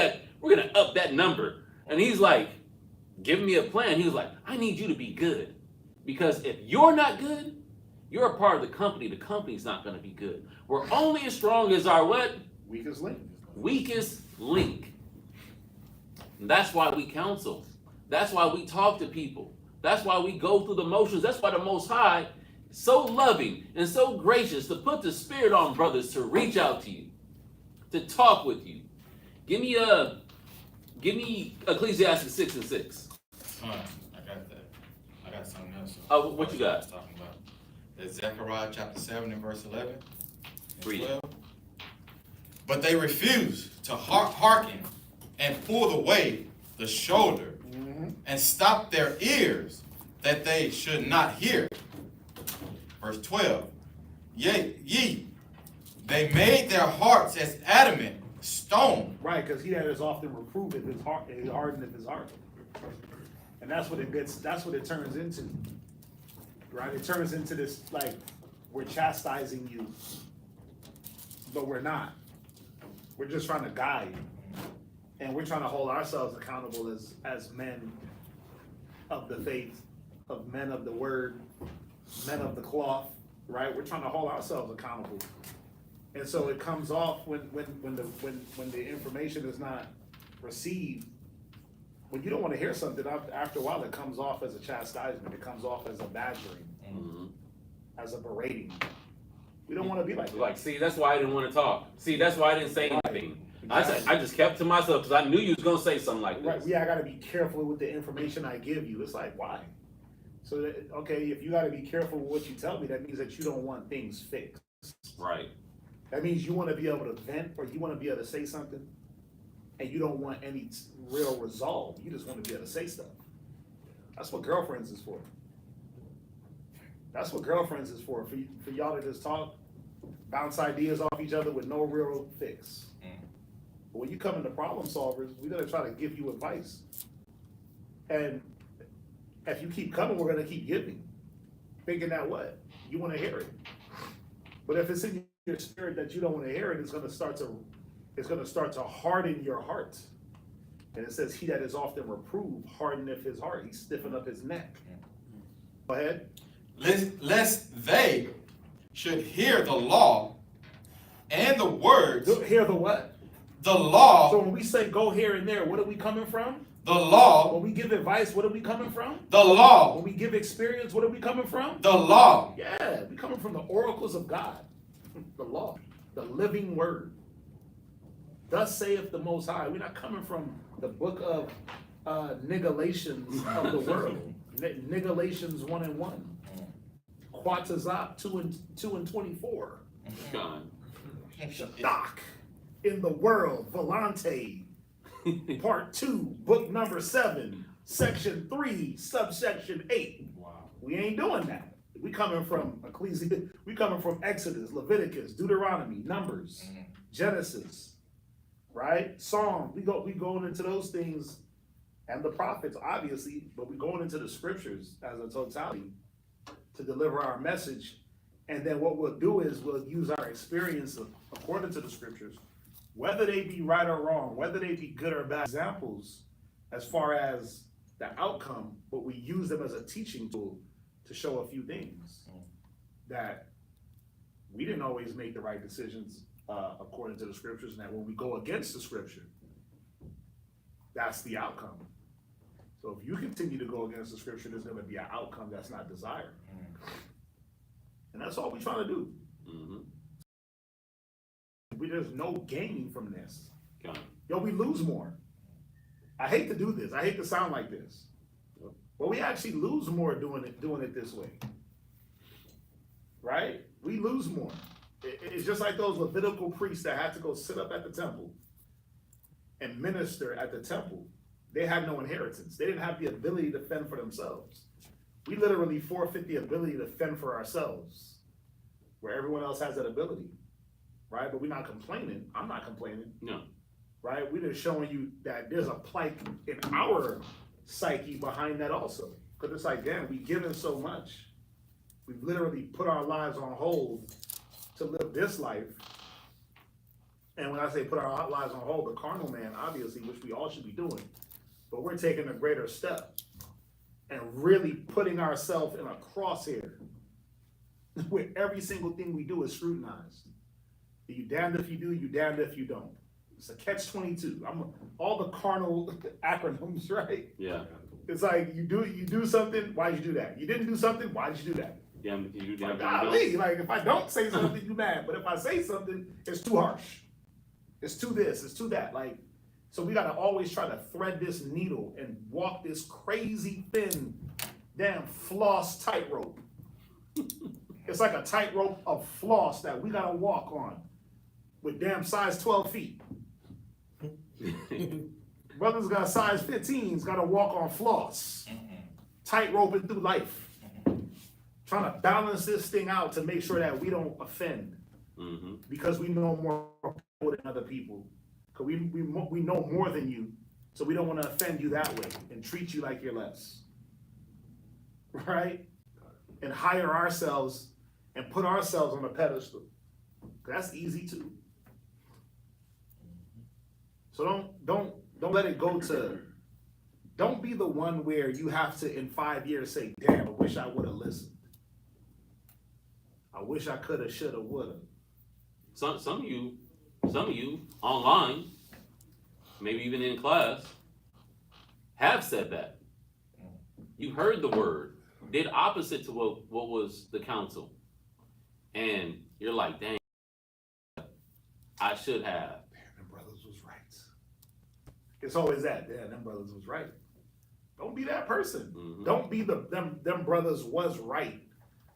A: that number." And he's like, giving me a plan. He was like, "I need you to be good, because if you're not good, you're a part of the company. The company's not gonna be good. We're only as strong as our what?
G: Weakest link.
A: Weakest link." And that's why we counsel. That's why we talk to people. That's why we go through the motions. That's why the Most High is so loving and so gracious to put the Spirit on brothers to reach out to you, to talk with you. Give me Ecclesiastes 6:6.
F: I got that. I got something else.
A: What you got?
F: I was talking about. That's Zechariah chapter 7 and verse 11 and
A: Read it.
F: 12. But they refused to hearken and pulled away the shoulder and stopped their ears that they should not hear. Verse 12. Ye, they made their hearts as adamant stone.
G: Right, because he that is often reproved his heart, he hardeneth his heart. And that's what it turns into. Right? It turns into this, like, we're chastising you, but we're not. We're just trying to guide. And we're trying to hold ourselves accountable as men of the faith, of men of the word, men of the cloth, right? We're trying to hold ourselves accountable. And so it comes off when the information is not received. When you don't want to hear something, after a while it comes off as a chastisement. It comes off as a badgering. as a berating. We don't want to be like that.
A: Like, see, that's why I didn't want to talk. See, that's why I didn't say
G: Right.
A: anything.
G: Exactly.
A: I just kept to myself because I knew you was gonna say something like
G: Right,
A: this.
G: yeah, I gotta be careful with the information I give you. It's like, why? So, that, okay, if you gotta be careful with what you tell me, that means that you don't want things fixed.
A: Right.
G: That means you wanna be able to vent, or you wanna be able to say something, and you don't want any real resolve. You just wanna be able to say stuff. That's what girlfriends is for. That's what girlfriends is for y'all to just talk, bounce ideas off each other with no real fix. But when you come into problem solvers, we're gonna try to give you advice. And if you keep coming, we're gonna keep giving. Thinking that what? You wanna hear it. But if it's in your spirit that you don't wanna hear it, it's gonna start to harden your heart. And it says, he that is often reproved hardeneth his heart. He stiffened up his neck. Go ahead.
F: Lest they should hear the law and the words.
G: Hear the what?
F: The law.
G: So when we say go here and there, what are we coming from?
F: The law.
G: When we give advice, what are we coming from?
F: The law.
G: When we give experience, what are we coming from?
F: The law.
G: Yeah, we coming from the oracles of God. The law, the living word. Thus saith the Most High. We're not coming from the book of Nigalations of the world. Nigalations 1:1. Quatazop 2:24.
A: God.
G: Shadak in the world. Volante. Part 2, book number 7, section 3, subsection 8.
F: Wow.
G: We ain't doing that. We coming from we coming from Exodus, Leviticus, Deuteronomy, Numbers, Genesis, right? Psalm. We going into those things and the prophets, obviously, but we going into the scriptures as a totality to deliver our message. And then what we'll do is we'll use our experience according to the scriptures, whether they be right or wrong, whether they be good or bad examples as far as the outcome, but we use them as a teaching tool to show a few things that we didn't always make the right decisions according to the scriptures, and that when we go against the scripture, that's the outcome. So if you continue to go against the scripture, there's going to be an outcome that's not desired. And that's all we're trying to do.
A: Mm-hmm.
G: There's no gain from this.
A: God.
G: Yo, we lose more. I hate to do this. I hate to sound like this. But we actually lose more doing it this way. Right? We lose more. It's just like those Levitical priests that had to go sit up at the temple and minister at the temple. They had no inheritance. They didn't have the ability to fend for themselves. We literally forfeit the ability to fend for ourselves, where everyone else has that ability. Right? But we're not complaining. I'm not complaining.
A: No.
G: Right? We're just showing you that there's a plight in our psyche behind that also. Because it's like, damn, we've given so much. We've literally put our lives on hold to live this life. And when I say put our lives on hold, the carnal man, obviously, which we all should be doing, but we're taking a greater step and really putting ourselves in a crosshair where every single thing we do is scrutinized. You damned if you do, you damned if you don't. It's a catch-22. All the carnal acronyms, right?
A: Yeah.
G: It's like you do something, why'd you do that? You didn't do something, why'd you do that?
A: Damn if you do, damn
G: Like,
A: if you don't.
G: golly, like if I don't say something, you mad. But if I say something, it's too harsh. It's too this, it's too that. Like, so we gotta always try to thread this needle and walk this crazy thin, damn floss tightrope. It's like a tightrope of floss that we gotta walk on with damn size 12 feet. Brothers got size 15s, gotta walk on floss. Tightroping through life. Trying to balance this thing out to make sure that we don't offend.
A: Mm-hmm.
G: Because we know more than other people. Because we know more than you. So we don't want to offend you that way and treat you like you're less. Right? And hire ourselves and put ourselves on a pedestal. That's easy too. So don't let it go to, don't be the one where you have to in 5 years say, damn, I wish I would have listened. I wish I could have, should have, would have.
A: Some of you online, maybe even in class, have said that. You heard the word, did opposite to what was the counsel. and you're like, dang, I should have.
G: Damn, them brothers was right. It's always that. Damn, them brothers was right. Don't be that person.
A: Mhm.
G: Don't be them brothers was right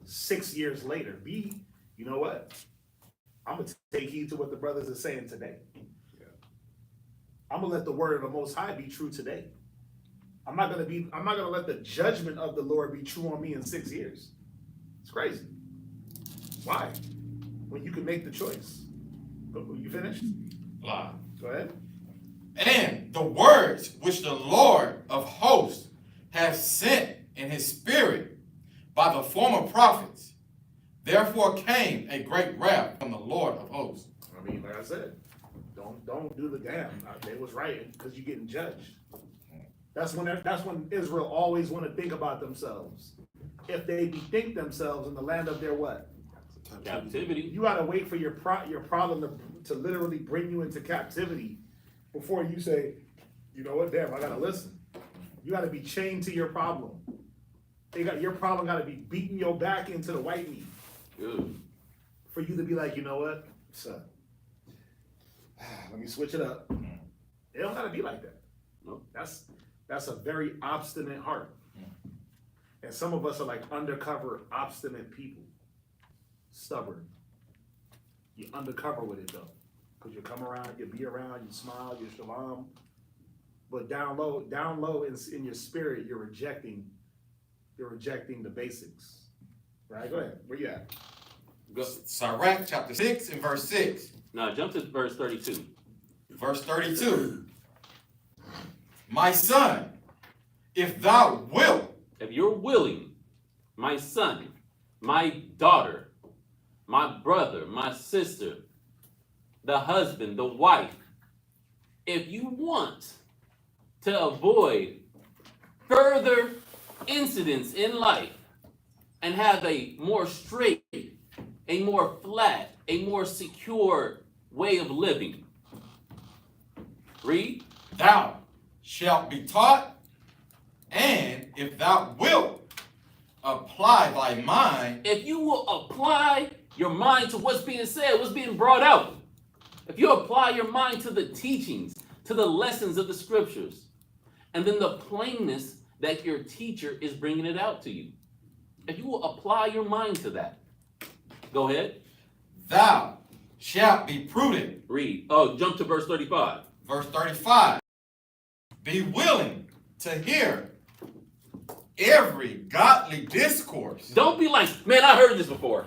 G: 6 years later. Be, you know what? I'm gonna take heed to what the brothers are saying today.
C: Yeah.
G: I'm gonna let the word of the Most High be true today. I'm not gonna let the judgment of the Lord be true on me in 6 years. It's crazy. Why? When you can make the choice. You finished?
F: Blah.
G: Go ahead.
F: And the words which the Lord of hosts hath sent in his spirit by the former prophets, therefore came a great wrath from the Lord of hosts.
G: I mean, like I said, don't do the damn. They was right because you're getting judged. That's when Israel always want to think about themselves. If they bethink themselves in the land of their what?
A: Captivity.
G: You gotta wait for your problem to literally bring you into captivity before you say, you know what, damn, I gotta listen. You gotta be chained to your problem. Your problem gotta be beating your back into the white meat.
A: Good.
G: For you to be like, you know what, son, let me switch it up. It don't gotta be like that.
A: Nope.
G: That's a very obstinate heart. And some of us are like undercover, obstinate people. Stubborn. You're undercover with it though. Because you come around, you be around, you smile, you shalom. But down low in your spirit, you're rejecting the basics. Right? Go ahead. Where you at?
A: Go.
F: Sirach chapter 6 and verse 6.
A: Now jump to verse 32.
F: Verse 32. My son, if thou wilt,
A: If you're willing, my son, my daughter, my brother, my sister, the husband, the wife, if you want to avoid further incidents in life and have a more straight, a more flat, a more secure way of living, read.
F: thou shalt be taught, and if thou wilt apply thy mind,
A: If you will apply your mind to what's being said, what's being brought out, if you apply your mind to the teachings, to the lessons of the scriptures, and then the plainness that your teacher is bringing it out to you, if you will apply your mind to that, go ahead,
F: thou shalt be prudent.
A: read. Oh, jump to verse 35.
F: Verse 35. Be willing to hear every godly discourse.
A: Don't be like, man, I heard this before.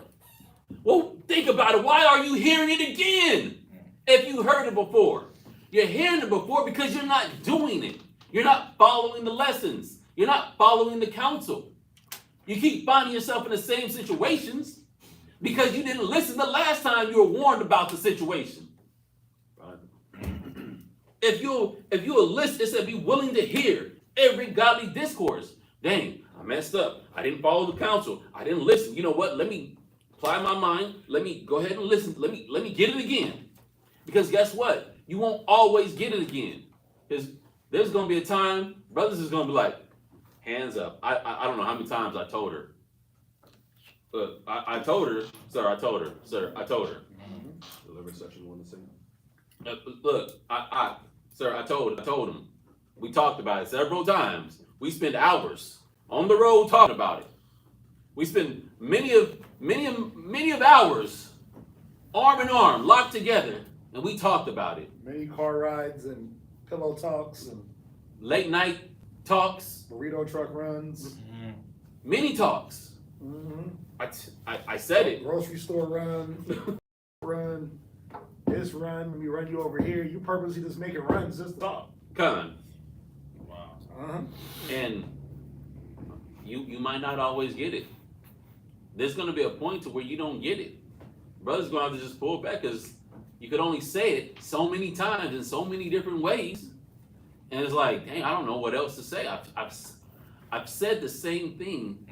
A: Well, think about it. Why are you hearing it again? If you heard it before, you're hearing it before because you're not doing it. You're not following the lessons. You're not following the counsel. You keep finding yourself in the same situations because you didn't listen the last time you were warned about the situation. If you'll listen, it said be willing to hear every godly discourse. Dang, I messed up. I didn't follow the counsel. I didn't listen. You know what? Let me apply my mind. Let me go ahead and listen. Let me get it again. Because guess what? You won't always get it again. Because there's gonna be a time, brothers is gonna be like, hands up. I don't know how many times I told her. But I told her, sir, I told her, sir, I told her.
C: Deliver section 1 to 6.
A: Look, sir, I told him. We talked about it several times. We spent hours on the road talking about it. We spent many of hours, arm in arm, locked together, and we talked about it.
G: Many car rides and pillow talks and
A: Late night talks,
G: burrito truck runs.
A: many talks.
G: Mm-hmm.
A: I said it.
G: Grocery store run, run, this run. Let me run you over here. You purposely just making runs just to talk.
A: Con.
F: Wow.
G: Uh-huh.
A: And you might not always get it. There's gonna be a point to where you don't get it. Brother's gonna have to just pull back because you could only say it so many times in so many different ways. And it's like, dang, I don't know what else to say. I've said the same thing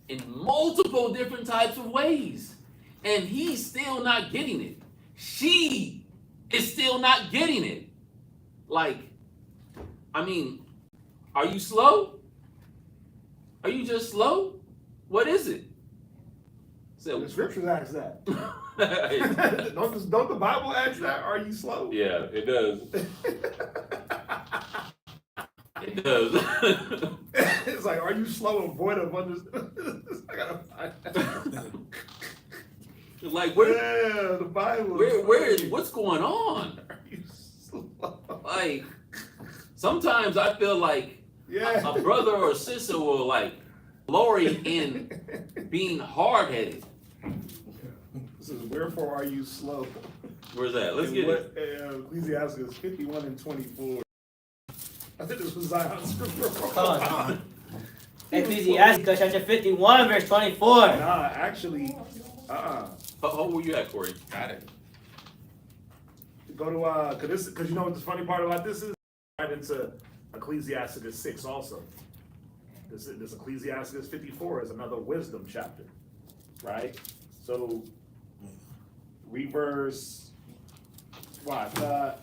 A: in multiple different types of ways. And he's still not getting it. She is still not getting it. Like, I mean, are you slow? Are you just slow? What is it?
G: The scriptures ask that.
A: yeah,
G: don't the Bible ask that? Are you slow?
A: it does. It does.
G: It's like, are you slow and void of understanding? I gotta find
A: Like, where,
G: yeah, the Bible.
A: what's going on?
G: Are you slow?
A: Like, sometimes I feel like
G: Yeah.
A: a brother or a sister will like glory in being hard-headed.
G: This is wherefore are you slow?
A: Where's that? Let's get it.
G: Ecclesiastes 51 and 24. I think this was Zion's scripture.
H: Come on. Ecclesiastes chapter 51, verse 24.
G: Nah, actually,
A: How old were you at, Corey?
F: Got it.
G: Go to because you know what the funny part about this is? Right into Ecclesiastes 6 also. This Ecclesiastes 54 is another wisdom chapter, right? So read verse. What?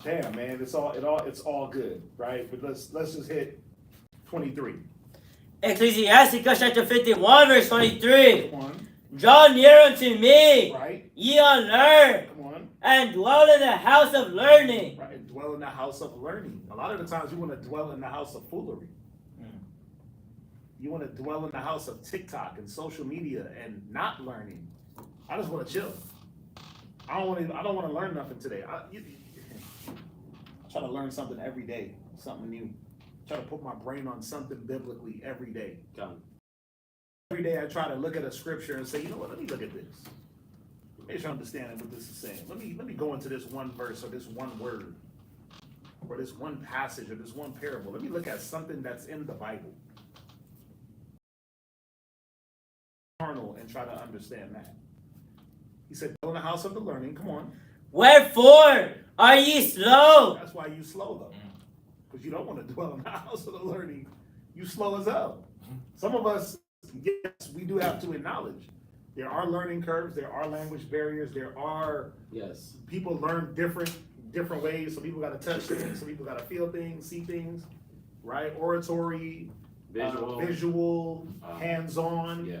G: Damn, man, it's all good, right? But let's just hit 23.
H: Ecclesiastes chapter 51, verse 23.
G: Come on,
H: Draw near unto me,
G: right?
H: ye unlearned,
G: Come on,
H: and dwell in the house of learning.
G: right? Dwell in the house of learning. A lot of the times you want to dwell in the house of foolery. You want to dwell in the house of TikTok and social media and not learning. I just want to chill. I don't want to learn nothing today. I try to learn something every day, something new. Try to put my brain on something biblically every day.
A: John.
G: Every day I try to look at a scripture and say, you know what, let me look at this. Make sure I understand what this is saying. Let me go into this one verse or this one word or this one passage or this one parable. Let me look at something that's in the Bible. Carnal and try to understand that. He said, go in the house of the learning. Come on.
H: Wherefore are ye slow?
G: That's why you slow though. Because you don't want to dwell in the house of the learning. You slow as hell. Some of us, yes, we do have to acknowledge there are learning curves, there are language barriers, there are
A: Yes.
G: people learn different ways. Some people got to touch things, some people got to feel things, see things, right? Oratory, visual, hands-on
A: Yeah.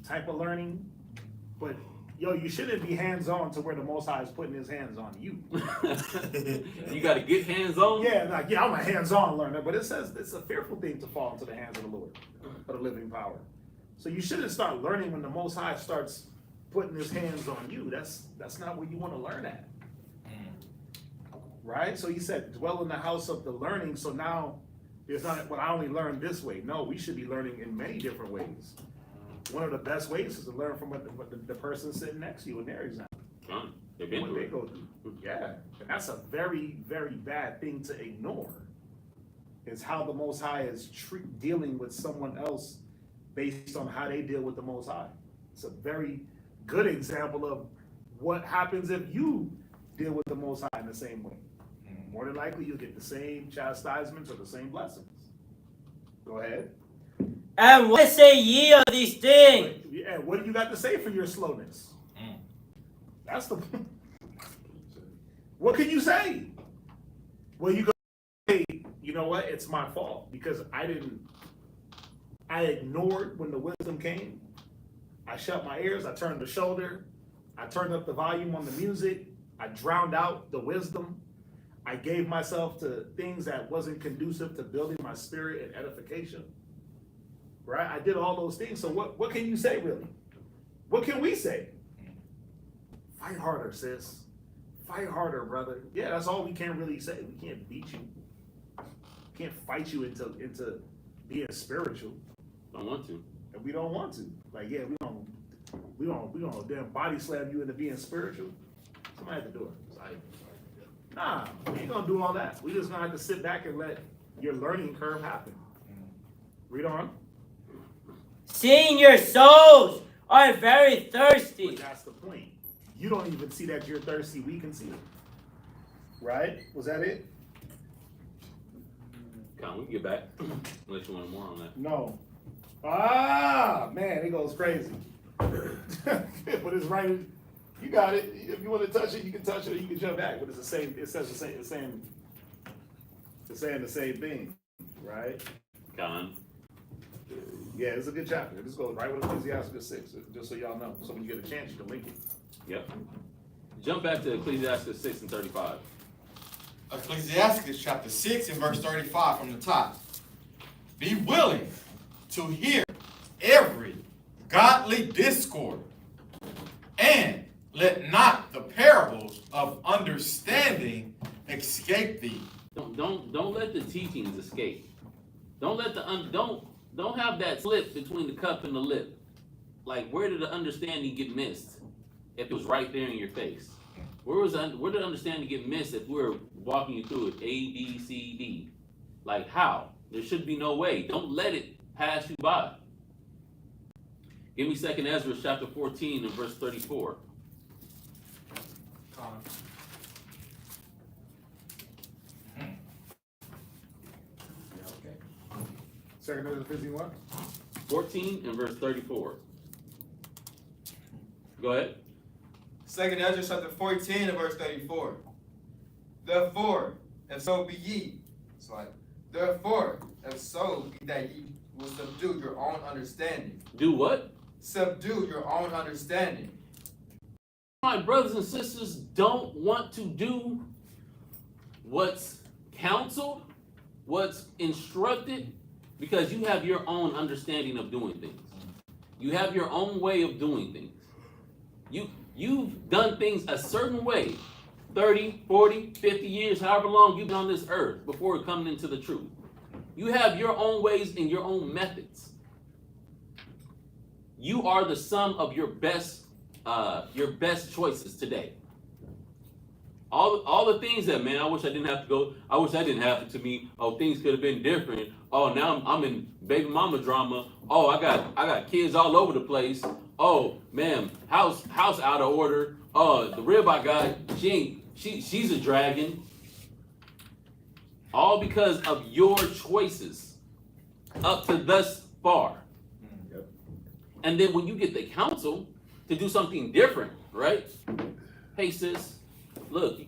G: type of learning. But you shouldn't be hands-on to where the Most High is putting his hands on you.
A: You got to get hands on.
G: Yeah, I'm a hands-on learner, but it says it's a fearful thing to fall into the hands of the Lord, of the living power. So you shouldn't start learning when the Most High starts putting his hands on you. That's not where you want to learn at. Right? So he said, dwell in the house of the learning. So now it's not, well, I only learn this way. No, we should be learning in many different ways. One of the best ways is to learn from what the person sitting next to you in their example.
A: They've been
G: What
A: through
G: they
A: it.
G: go through. Yeah. And that's a very, very bad thing to ignore. Is how the Most High is dealing with someone else based on how they deal with the Most High. It's a very good example of what happens if you deal with the Most High in the same way. More than likely, you'll get the same chastisements or the same blessings. Go ahead.
H: And what say ye of these things?
G: Yeah, what do you got to say for your slowness? That's the what can you say? Well, you go say, you know what, it's my fault because I ignored when the wisdom came. I shut my ears, I turned the shoulder, I turned up the volume on the music, I drowned out the wisdom. I gave myself to things that wasn't conducive to building my spirit and edification. Right? I did all those things. So what can you say really? What can we say? Fight harder, sis. Fight harder, brother. Yeah, that's all we can really say. We can't beat you. We can't fight you into being spiritual.
A: Don't want to.
G: And we don't want to. Like, yeah, we don't damn body slam you into being spiritual. Somebody at the door. It's like, nah, we ain't gonna do all that. We just gonna have to sit back and let your learning curve happen. Read on.
H: Seeing your souls are very thirsty.
G: But that's the point. You don't even see that you're thirsty. We can see it. Right? Was that it?
A: Come on, we can get back. Unless you want more on that.
G: No. Ah, man, it goes crazy. But it's right. You got it. If you want to touch it, you can touch it or you can jump back. But it's the same. It says the same. It's saying the same thing. Right?
A: Con.
G: Yeah, it's a good chapter. This goes right with Ecclesiastes 6, just so y'all know. So when you get a chance, you can link it.
A: Yep. Jump back to Ecclesiastes 6 and 35.
F: Ecclesiastes chapter 6 and verse 35 from the top. Be willing to hear every godly discord, and let not the parables of understanding escape thee.
A: Don't let the teachings escape. Don't let don't have that slip between the cup and the lip. Like, where did the understanding get missed if it was right there in your face? Where did understanding get missed if we're walking you through it? A, B, C, D. Like, how? There should be no way. Don't let it pass you by. Give me 2nd Ezra chapter 14 and verse 34.
G: Second Ezra 15 what?
A: 14 and verse 34. Go ahead.
B: 2nd Ezra chapter 14 and verse 34. Therefore, if so be ye, it's like, therefore, if so be that ye will subdue your own understanding.
A: Do what?
B: Subdue your own understanding.
A: My brothers and sisters don't want to do what's counseled, what's instructed, because you have your own understanding of doing things. You have your own way of doing things. You've done things a certain way 30, 40, 50 years, however long you've been on this earth before coming into the truth. You have your own ways and your own methods. You are the sum of your best choices today. All the things that, man, I wish I didn't have to go. I wish that didn't happen to me. Oh, things could have been different. Oh, now I'm in baby mama drama. Oh, I got kids all over the place. Oh, man, house out of order. Oh, the rib I got, she's a dragon. All because of your choices up to thus far.
C: Yep.
A: And then when you get the counsel to do something different, right? Hey, sis, look,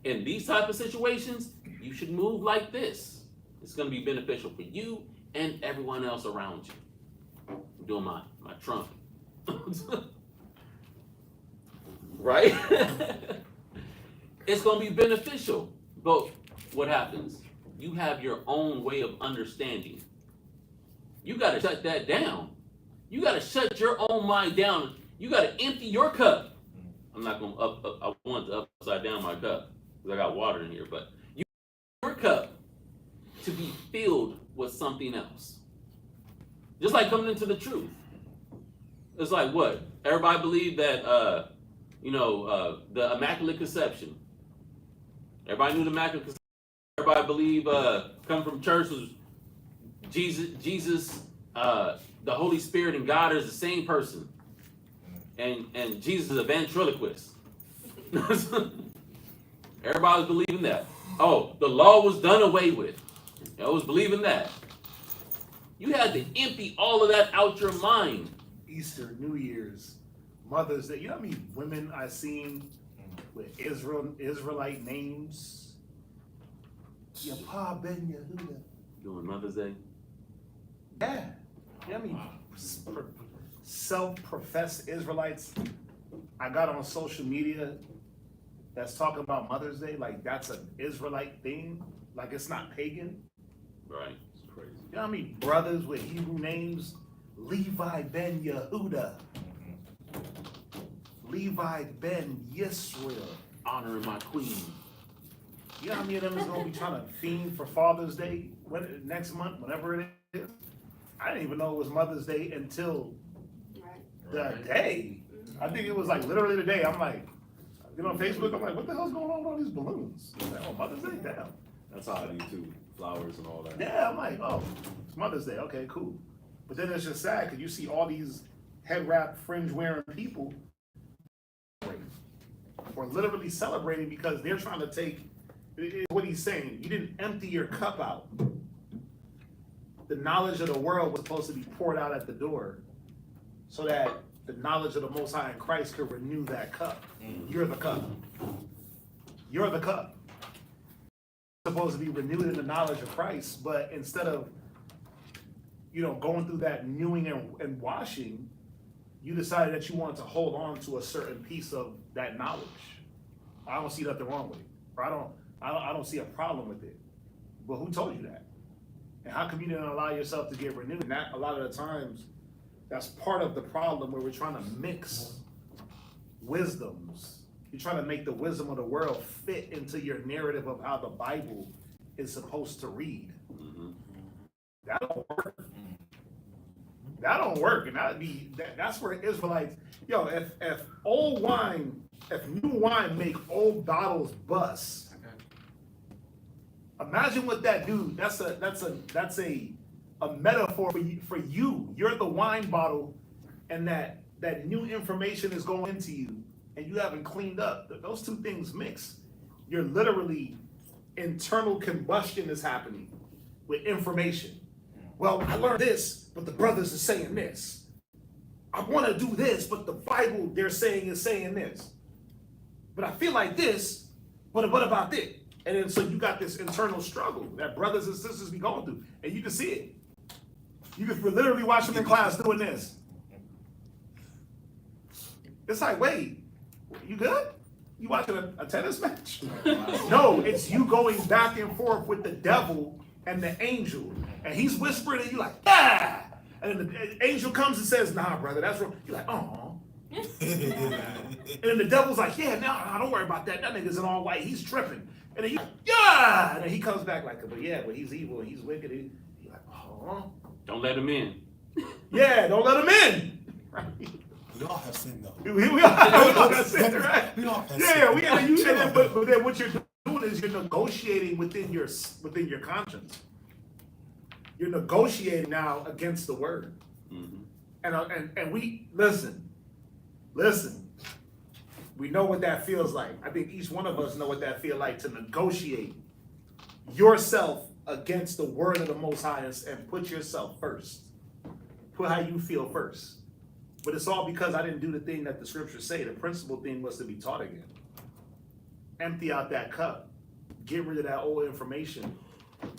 A: in these type of situations, you should move like this. It's going to be beneficial for you and everyone else around you. I'm doing my Trump. Right? It's going to be beneficial. But what happens? You have your own way of understanding. You got to shut that down. You got to shut your own mind down. You got to empty your cup. I'm not going to I want to upside down my cup because I got water in here, but you your cup to be filled with something else. Just like coming into the truth. It's like what? Everybody believed that, the Immaculate Conception. Everybody knew the Immaculate Conception. Everybody believed coming from church was Jesus, the Holy Spirit and God is the same person. And Jesus is a ventriloquist. Everybody was believing that. Oh, the law was done away with. I was believing that. You had to empty all of that out your mind.
G: Easter, New Year's, Mother's Day. You know how many women I've seen with Israelite names? Your pa Ben Yehuda.
A: Doing Mother's Day?
G: Yeah. You know how many self-professed Israelites I got on social media that's talking about Mother's Day? Like that's an Israelite thing? Like it's not pagan?
A: Right.
C: It's crazy.
G: You know how many brothers with Hebrew names? Levi ben Yehuda. Levi ben Yisrael.
A: Honoring my queen.
G: You know how many of them is going to be trying to fiend for Father's Day next month, whenever it is? I didn't even know it was Mother's Day until the day. I think it was like literally the day. I'm like, on Facebook, I'm like, what the hell's going on with all these balloons? I'm like, oh, Mother's Day? Damn.
C: That's how I do too. Flowers and all that.
G: Yeah, I'm like, oh, it's Mother's Day. Okay, cool. But then it's just sad because you see all these head wrap, fringe wearing people or literally celebrating because they're trying to take what he's saying. You didn't empty your cup out. The knowledge of the world was supposed to be poured out at the door so that the knowledge of the Most High in Christ could renew that cup. You're the cup. You're the cup. Supposed to be renewed in the knowledge of Christ, but instead of going through that renewing and washing, you decided that you wanted to hold on to a certain piece of that knowledge. I don't see nothing wrong with it. Or I don't see a problem with it. But who told you that? And how come you didn't allow yourself to get renewed? And that, a lot of the times, that's part of the problem where we're trying to mix wisdoms. You're trying to make the wisdom of the world fit into your narrative of how the Bible is supposed to read. That don't work. That don't work. And that's where Israelites, if old wine, if new wine make old bottles bust, imagine what that do. That's a metaphor for you. You're the wine bottle, and that new information is going into you, and you haven't cleaned up. Those two things mix. You're literally, internal combustion is happening with information. Well, I learned this, but the brothers are saying this. I want to do this, but the Bible they're saying is saying this. But I feel like this, but what about this? And then so you got this internal struggle that brothers and sisters be going through, and you can see it. You can literally watch them in class doing this. It's like, wait, you good? You watching a tennis match? No, it's you going back and forth with the devil and the angel, and he's whispering, and you like, yeah. And then the angel comes and says, nah, brother, that's wrong. You're like, oh. And then the devil's like, yeah, no, don't worry about that. That nigga's in all white. He's tripping. And then you like, yeah. And then he comes back like, but he's evil and he's wicked. And you're like, oh.
A: Don't let him in.
G: Yeah, don't let him in. Right?
D: We all have sin, though.
G: We all have sin, right?
D: We all have sin.
G: Yeah, but then what you're doing is you're negotiating within your conscience. You're negotiating now against the word.
A: Mm-hmm.
G: And we listen. We know what that feels like. I think each one of us know what that feels like to negotiate yourself against the word of the Most High and put yourself first. Put how you feel first. But it's all because I didn't do the thing that the scriptures say. The principal thing was to be taught again. Empty out that cup. Get rid of that old information.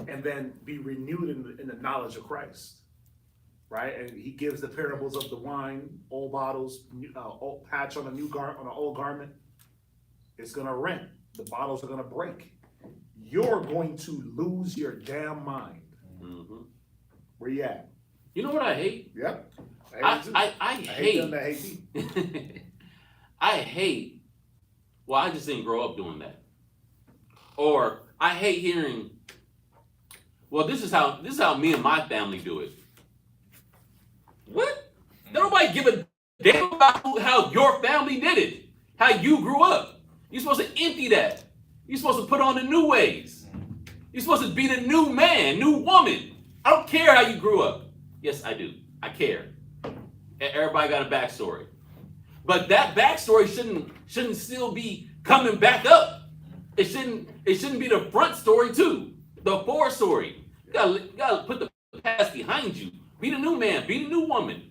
G: And then be renewed in the knowledge of Christ. Right? And he gives the parables of the wine, old bottles, old patch on a new on an old garment. It's going to rent. The bottles are going to break. You're going to lose your damn mind.
A: Mm-hmm.
G: Where you at?
A: You know what I hate?
G: Yep.
A: I hate
G: them that hate you.
A: I hate. Well, I just didn't grow up doing that. Or I hate hearing. Well, this is how me and my family do it. What? Don't nobody give a damn about how your family did it. How you grew up. You're supposed to empty that. You're supposed to put on the new ways. You're supposed to be the new man, new woman. I don't care how you grew up. Yes, I do. I care. Everybody got a backstory. But that backstory shouldn't still be coming back up. It shouldn't be the front story too. The fore story. You gotta put the past behind you. Be the new man. Be the new woman.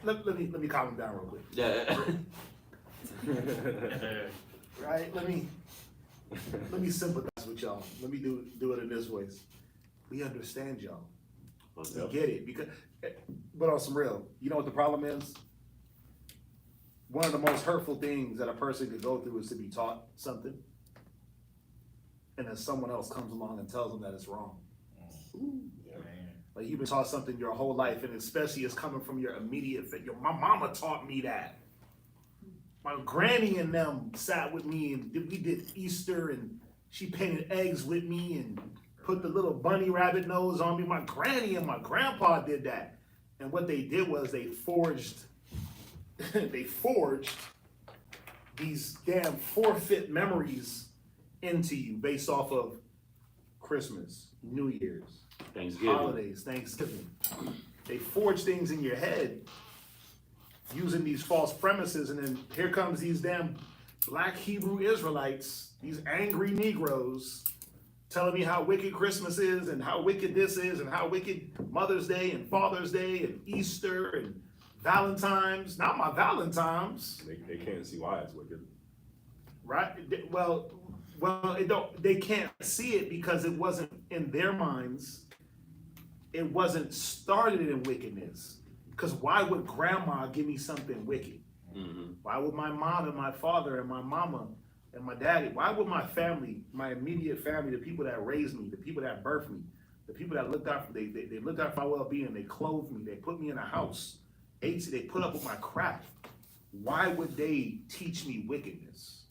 G: Let me calm him down real quick.
A: Yeah.
G: Right? Let me sympathize with y'all. Let me do it in this way. We understand y'all. We get it. But on some real, you know what the problem is? One of the most hurtful things that a person could go through is to be taught something, and then someone else comes along and tells them that it's wrong. Like you've been taught something your whole life, and especially it's coming from your immediate family. My mama taught me that. My granny and them sat with me, and we did Easter, and she painted eggs with me and put the little bunny rabbit nose on me. My granny and my grandpa did that. And what they did was they forged these damn forfeit memories into you based off of Christmas, New Year's,
A: Thanksgiving.
G: holidays, Thanksgiving. They forge things in your head using these false premises, and then here comes these damn black Hebrew Israelites, these angry Negroes, telling me how wicked Christmas is and how wicked this is and how wicked Mother's Day and Father's Day and Easter and Valentine's. Not my Valentine's.
C: They can't see why it's wicked.
G: Right? Well, they can't see it because it wasn't in their minds. it wasn't started in wickedness. Because why would grandma give me something wicked?
A: Mm-hmm.
G: Why would my mom and my father and my mama and my daddy, why would my family, my immediate family, the people that raised me, the people that birthed me, the people that looked out for they looked out for my well-being, they clothed me, they put me in a house, they put up with my crap. Why would they teach me wickedness?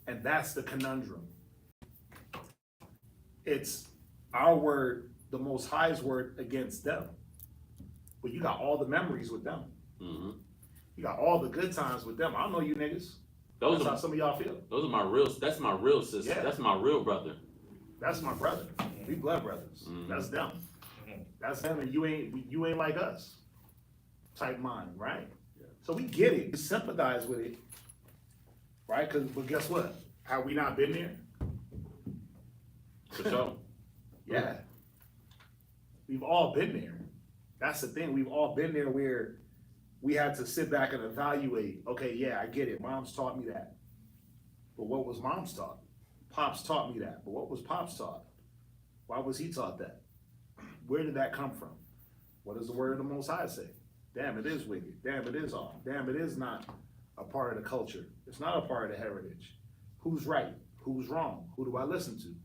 G: And that's the conundrum. It's our word, the Most High's word against them. But you got all the memories with them.
A: Mm-hmm.
G: You got all the good times with them. I don't know you niggas.
A: Those
G: That's
A: are
G: how some of y'all feel.
A: those are my real. That's my real sister.
G: Yeah.
A: That's my real brother.
G: That's my brother. We blood brothers.
A: Mhm.
G: That's them. That's them, and you ain't like us. Type mind, right? So we get it. We sympathize with it, right? But guess what? Have we not been there?
A: For sure.
G: Yeah. We've all been there. That's the thing. We've all been there where we had to sit back and evaluate. Okay, yeah, I get it. Mom's taught me that. But what was mom's taught? Pops taught me that. But what was Pops taught? Why was he taught that? Where did that come from? What does the word of the Most High say? Damn, it is wicked. Damn, it is off. Damn, it is not a part of the culture. It's not a part of the heritage. Who's right? Who's wrong? Who do I listen to?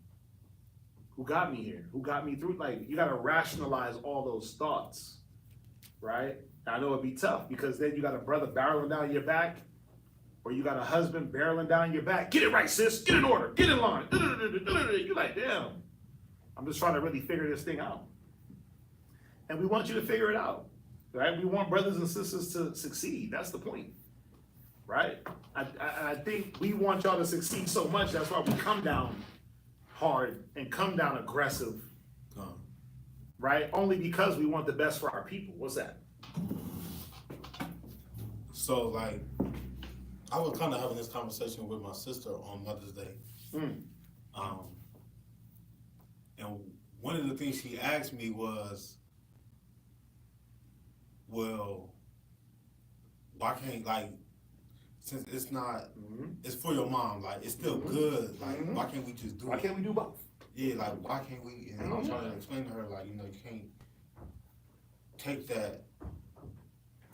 G: Who got me here? Who got me through? Like, you gotta rationalize all those thoughts, right? I know it'd be tough because then you got a brother barreling down your back, or you got a husband barreling down your back. Get it right, sis. Get in order. Get in line. You're like, damn. I'm just trying to really figure this thing out. And we want you to figure it out, right? We want brothers and sisters to succeed. That's the point, right? I think we want y'all to succeed so much. That's why we come down hard and come down aggressive, right? Only because we want the best for our people. What's that?
D: So like, I was kind of having this conversation with my sister on Mother's Day. And one of the things she asked me was, well, why can't, like, since it's not, it's for your mom, like, it's still good, like, why can't we just do it?
G: Why can't we do both?
D: Yeah, like, why can't we, and I was trying to explain to her, like, you know, you can't take that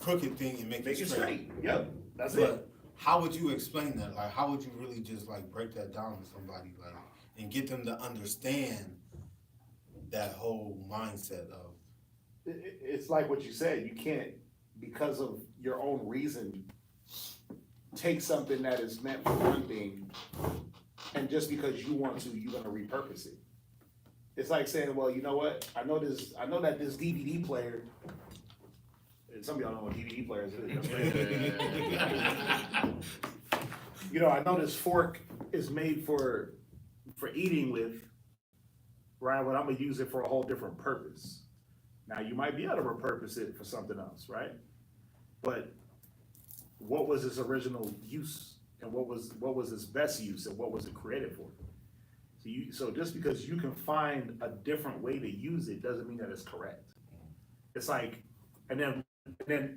D: crooked thing and make it straight.
G: Yep, that's
D: But
G: it.
D: how would you explain that? Like, how would you really just, like, break that down to somebody, like, and get them to understand that whole mindset of,
G: It's like what you said. You can't, because of your own reason, take something that is meant for one thing, and just because you want to, you're gonna repurpose it. It's like saying, well, you know what? I know that this DVD player. And some of y'all know what DVD players is. You know, I know this fork is made for eating with, right? But I'm gonna use it for a whole different purpose. Now, you might be able to repurpose it for something else, right? But what was its original use, and what was its best use, and what was it created for? So just because you can find a different way to use it doesn't mean that it's correct. It's like, and then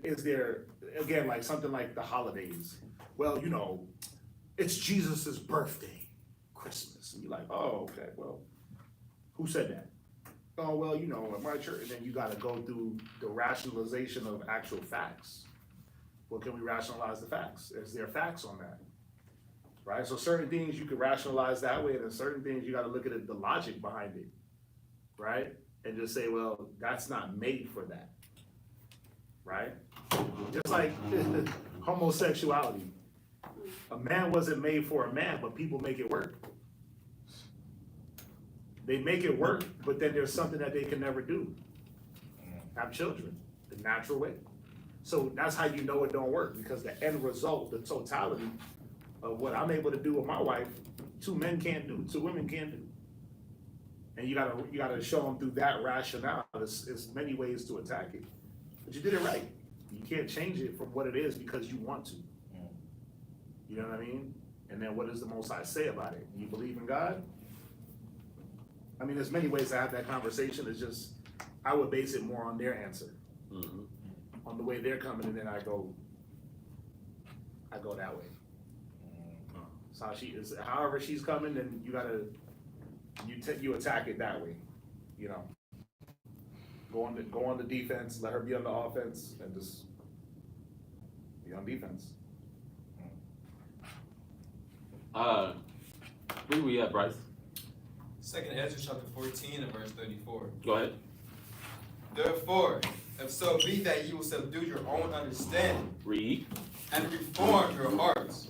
G: is there, again, like something like the holidays? Well, you know, it's Jesus's birthday, Christmas, and you're like, oh, okay, well, who said that? Oh, well, you know, at my church, and then you gotta go through the rationalization of actual facts. Well, can we rationalize the facts? Is there facts on that? Right, so certain things you can rationalize that way, and then certain things you gotta look at the logic behind it, right? And just say, well, that's not made for that, right? Just like homosexuality. A man wasn't made for a man, but people make it work. They make it work, but then there's something that they can never do. Have children, the natural way. So that's how you know it don't work, because the end result, the totality of what I'm able to do with my wife, two men can't do, two women can't do. And you gotta show them through that rationale. There's many ways to attack it, but you did it right. You can't change it from what it is because you want to. You know what I mean? And then what does the Most High say about it? You believe in God? I mean, there's many ways to have that conversation. It's just, I would base it more on their answer, on the way they're coming, and then I go that way. So how she is, however she's coming, then you attack it that way, you know. Go on the defense, let her be on the offense, and just be on defense.
A: Where we at, Bryce?
B: 2nd Ezra chapter 14 and verse 34.
A: Go ahead.
B: Therefore, if so be that ye will subdue your own understanding
A: Read.
B: and reform your hearts,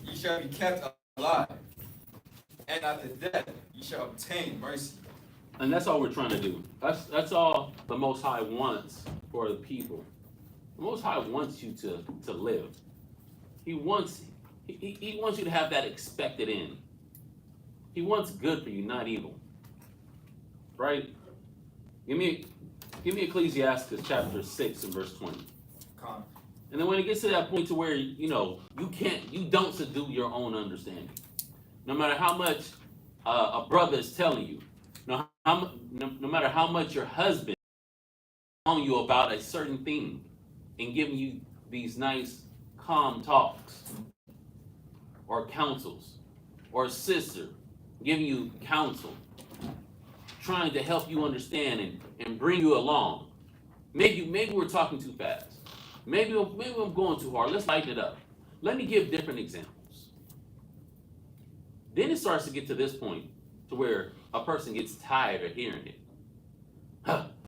B: ye shall be kept alive, and after death ye shall obtain mercy.
A: And that's all we're trying to do. That's all the Most High wants for the people. The Most High wants you to live. He wants you to have that expected end. He wants good for you, not evil. Right? Give me Ecclesiastes chapter 6 and verse 20.
B: Con.
A: And then when it gets to that point to where, you don't subdue your own understanding. No matter how much a brother is telling you, no matter how much your husband is telling you about a certain thing and giving you these nice, calm talks or counsels, or a sister giving you counsel, trying to help you understand and bring you along. Maybe we're talking too fast. Maybe I'm going too hard. Let's lighten it up. Let me give different examples. Then it starts to get to this point to where a person gets tired of hearing it.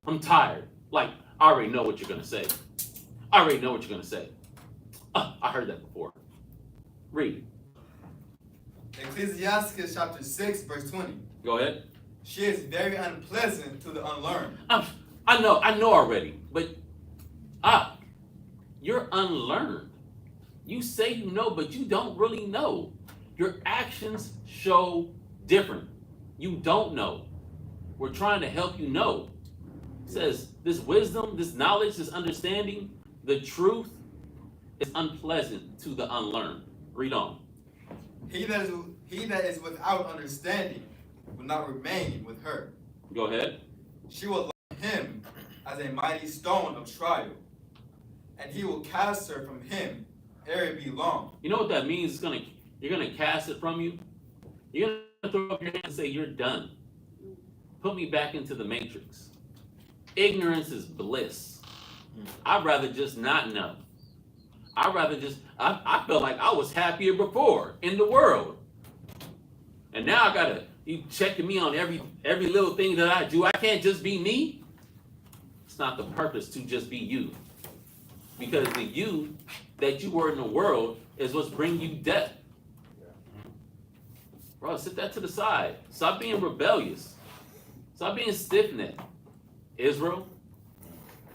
A: I'm tired. Like, I already know what you're going to say. I already know what you're going to say. I heard that before. Read.
B: Ecclesiastes chapter 6 verse 20.
A: Go ahead.
B: She is very unpleasant to the unlearned.
A: I know already, but you're unlearned. You say you know, but you don't really know. Your actions show different. You don't know. We're trying to help you know. It says this wisdom, this knowledge, this understanding, the truth is unpleasant to the unlearned. Read on.
B: He that is without understanding will not remain with her.
A: Go ahead.
B: She will love him as a mighty stone of trial, and he will cast her from him ere it be long.
A: You know what that means? You're gonna cast it from you. You're gonna throw up your hand and say, you're done. Put me back into the matrix. Ignorance is bliss. I'd rather just not know. I felt like I was happier before in the world. And now you checking me on every little thing that I do. I can't just be me. It's not the purpose to just be you. Because the you that you were in the world is what's bringing you death. Bro, sit that to the side. Stop being rebellious. Stop being stiff-necked. Israel,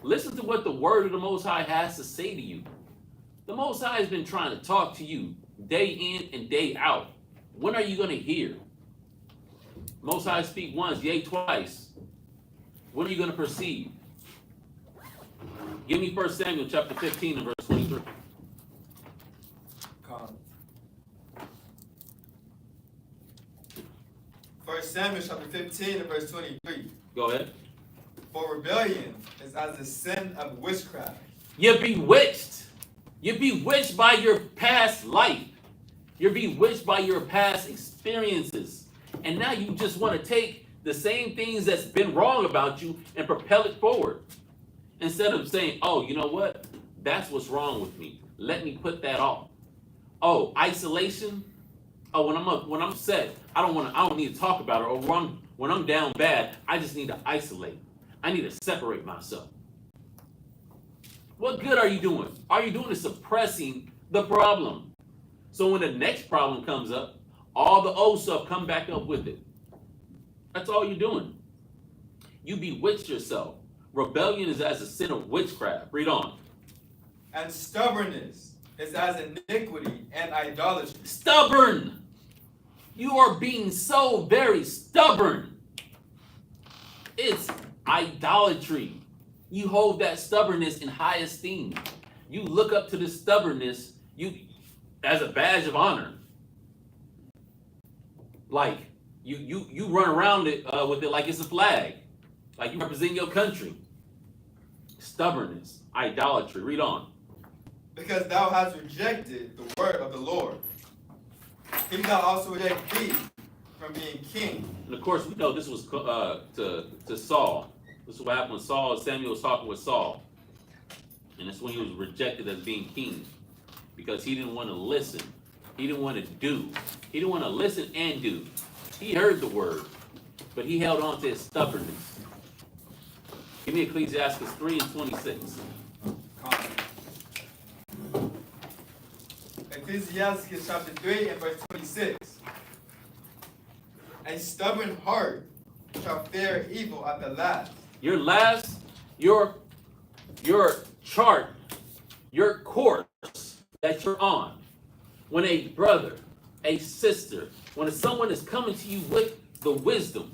A: listen to what the word of the Most High has to say to you. The Most High has been trying to talk to you day in and day out. When are you going to hear? Most High speak once, yea, twice. When are you going to perceive? Give me 1 Samuel chapter 15 and verse 23.
B: Con. 1 Samuel chapter 15 and verse 23.
A: Go ahead.
B: For rebellion is as the sin of witchcraft.
A: You're bewitched. You're bewitched by your past life. You're bewitched by your past experiences. And now you just want to take the same things that's been wrong about you and propel it forward. Instead of saying, oh, you know what? That's what's wrong with me. Let me put that off. Oh, isolation. Oh, when I'm upset, I don't need to talk about it. Or when I'm down bad, I just need to isolate. I need to separate myself. What good are you doing? All you're doing is suppressing the problem. So when the next problem comes up, all the old stuff come back up with it. That's all you're doing. You bewitch yourself. Rebellion is as a sin of witchcraft. Read on.
B: And stubbornness is as iniquity and idolatry.
A: Stubborn. You are being so very stubborn. It's idolatry. You hold that stubbornness in high esteem. You look up to this stubbornness as a badge of honor. Like you run around it with it like it's a flag. Like you represent your country. Stubbornness, idolatry. Read on.
B: Because thou hast rejected the word of the Lord. He shall also reject thee from being king.
A: And of course, we know this was to Saul. This is what happened when Samuel was talking with Saul. And that's when he was rejected as being king. Because he didn't want to listen. He didn't want to do. He didn't want to listen and do. He heard the word, but he held on to his stubbornness. Give me Ecclesiastes 3:26.
B: Ecclesiastes chapter 3 and verse 26. A stubborn heart shall fare evil at the last.
A: Your chart, your course that you're on, when a brother, a sister, when someone is coming to you with the wisdom,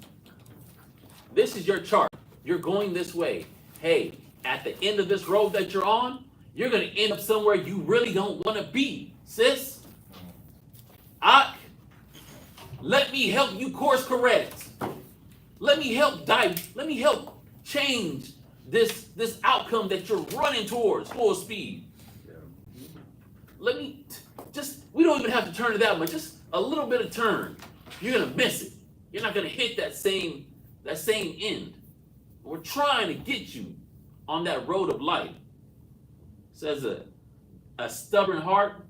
A: this is your chart. You're going this way. Hey, at the end of this road that you're on, you're going to end up somewhere you really don't want to be, sis. Let me help you course correct. Let me help change this outcome that you're running towards full speed. We don't even have to turn it that much, just a little bit of turn. You're gonna miss it. You're not gonna hit that same end. We're trying to get you on that road of life. It says a stubborn heart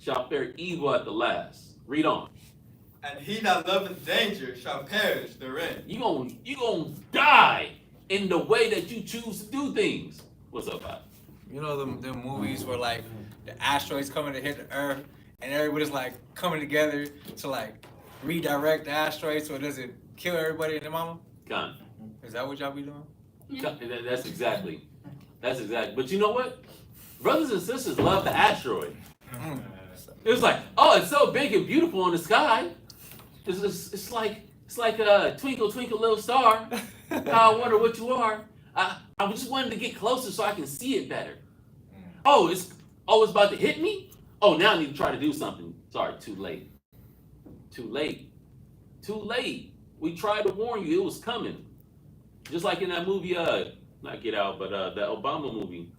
A: shall fare evil at the last. Read on.
B: And he that loveth danger shall perish therein.
A: You gonna die in the way that you choose to do things. What's up, Bob?
I: You know them movies where like the asteroids coming to hit the Earth and everybody's like coming together to like redirect the asteroid so it doesn't kill everybody and their mama?
A: Con.
I: Is that what y'all be doing?
A: That's exactly. But you know what? Brothers and sisters love the asteroid. It was like, oh, it's so big and beautiful in the sky. It's like a twinkle, twinkle, little star. I wonder what you are. I just wanted to get closer so I can see it better. Oh, it's about to hit me? Oh, now I need to try to do something. Sorry, too late. Too late. We tried to warn you, it was coming. Just like in that movie, not Get Out, but that Obama movie.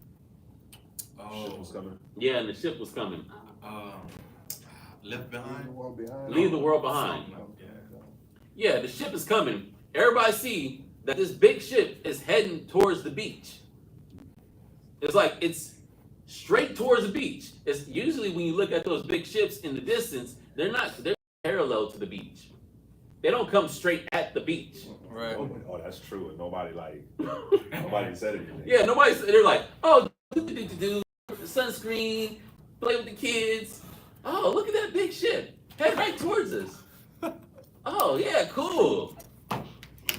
C: Oh, ship was coming.
A: Yeah, and the ship was coming.
F: Left Behind.
A: Leave the world behind. Yeah, the ship is coming. Everybody see that this big ship is heading towards the beach. It's like it's straight towards the beach. It's usually when you look at those big ships in the distance, they're parallel to the beach. They don't come straight at the beach.
I: Right.
C: Oh, that's true. And nobody said anything.
A: Yeah, they're like, oh, do sunscreen, play with the kids. Oh, look at that big ship. Head right towards us. Oh, yeah, cool.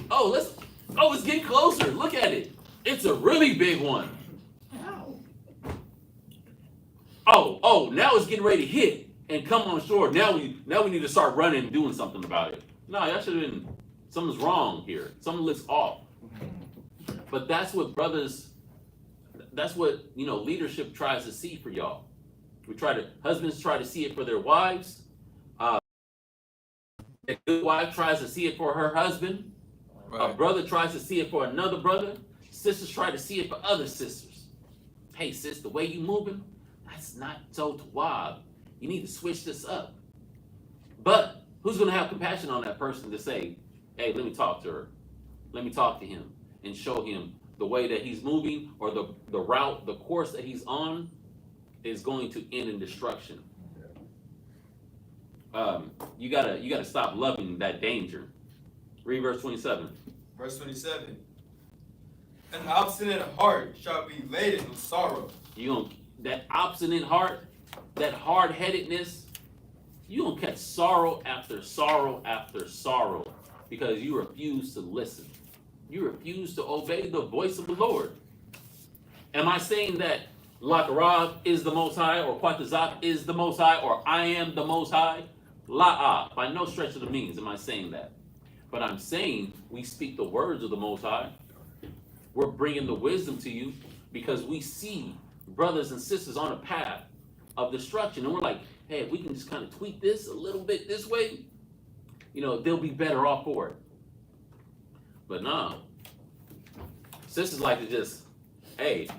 A: Oh, it's getting closer. Look at it. It's a really big one. Oh, now it's getting ready to hit and come on shore. Now we need to start running and doing something about it. No, that should have been, something's wrong here. Something looks off. But that's what leadership tries to see for y'all. Husbands try to see it for their wives. A good wife tries to see it for her husband. Right. A brother tries to see it for another brother. Sisters try to see it for other sisters. Hey sis, the way you moving, that's not so tawab. You need to switch this up. But who's gonna have compassion on that person to say, hey, let me talk to her. Let me talk to him and show him the way that he's moving or the route, the course that he's on is going to end in destruction. You gotta stop loving that danger. Read verse 27.
B: Verse 27. An obstinate heart shall be laden with sorrow.
A: That obstinate heart, that hard-headedness, you gonna catch sorrow after sorrow after sorrow because you refuse to listen. You refuse to obey the voice of the Lord. Am I saying that Lakarab is the Most High, or Quatazak is the Most High, or I am the Most High? La'ah, by no stretch of the means am I saying that. But I'm saying we speak the words of the Most High. We're bringing the wisdom to you because we see brothers and sisters on a path of destruction. And we're like, hey, if we can just kind of tweak this a little bit this way, they'll be better off for it. But no. Sisters like to just, hey,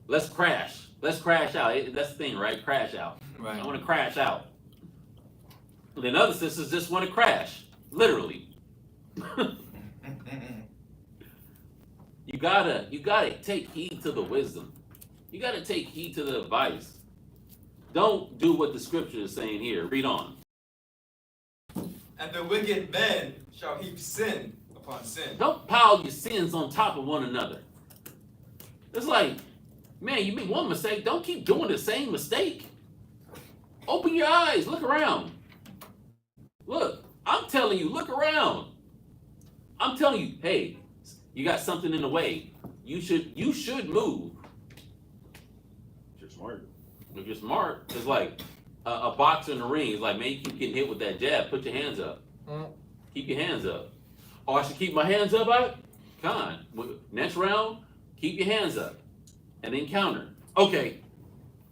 A: let's crash. Let's crash out. That's the thing, right? Crash out. Right. I want to crash out. And then other sisters just want to crash. Literally. gotta take heed to the wisdom. You gotta take heed to the advice. Don't do what the scripture is saying here. Read on.
B: And the wicked man shall heap sin upon sin.
A: Don't pile your sins on top of one another. It's like, man, you make one mistake, don't keep doing the same mistake. Open your eyes, look around. Look, I'm telling you, look around. I'm telling you, hey, you got something in the way. You should move.
C: If you're smart.
A: If you're smart, it's like a boxer in the ring. It's like, man, you keep getting hit with that jab. Put your hands up. Keep your hands up. Oh, I should keep my hands up, Con. Next round, keep your hands up. And then counter. Okay.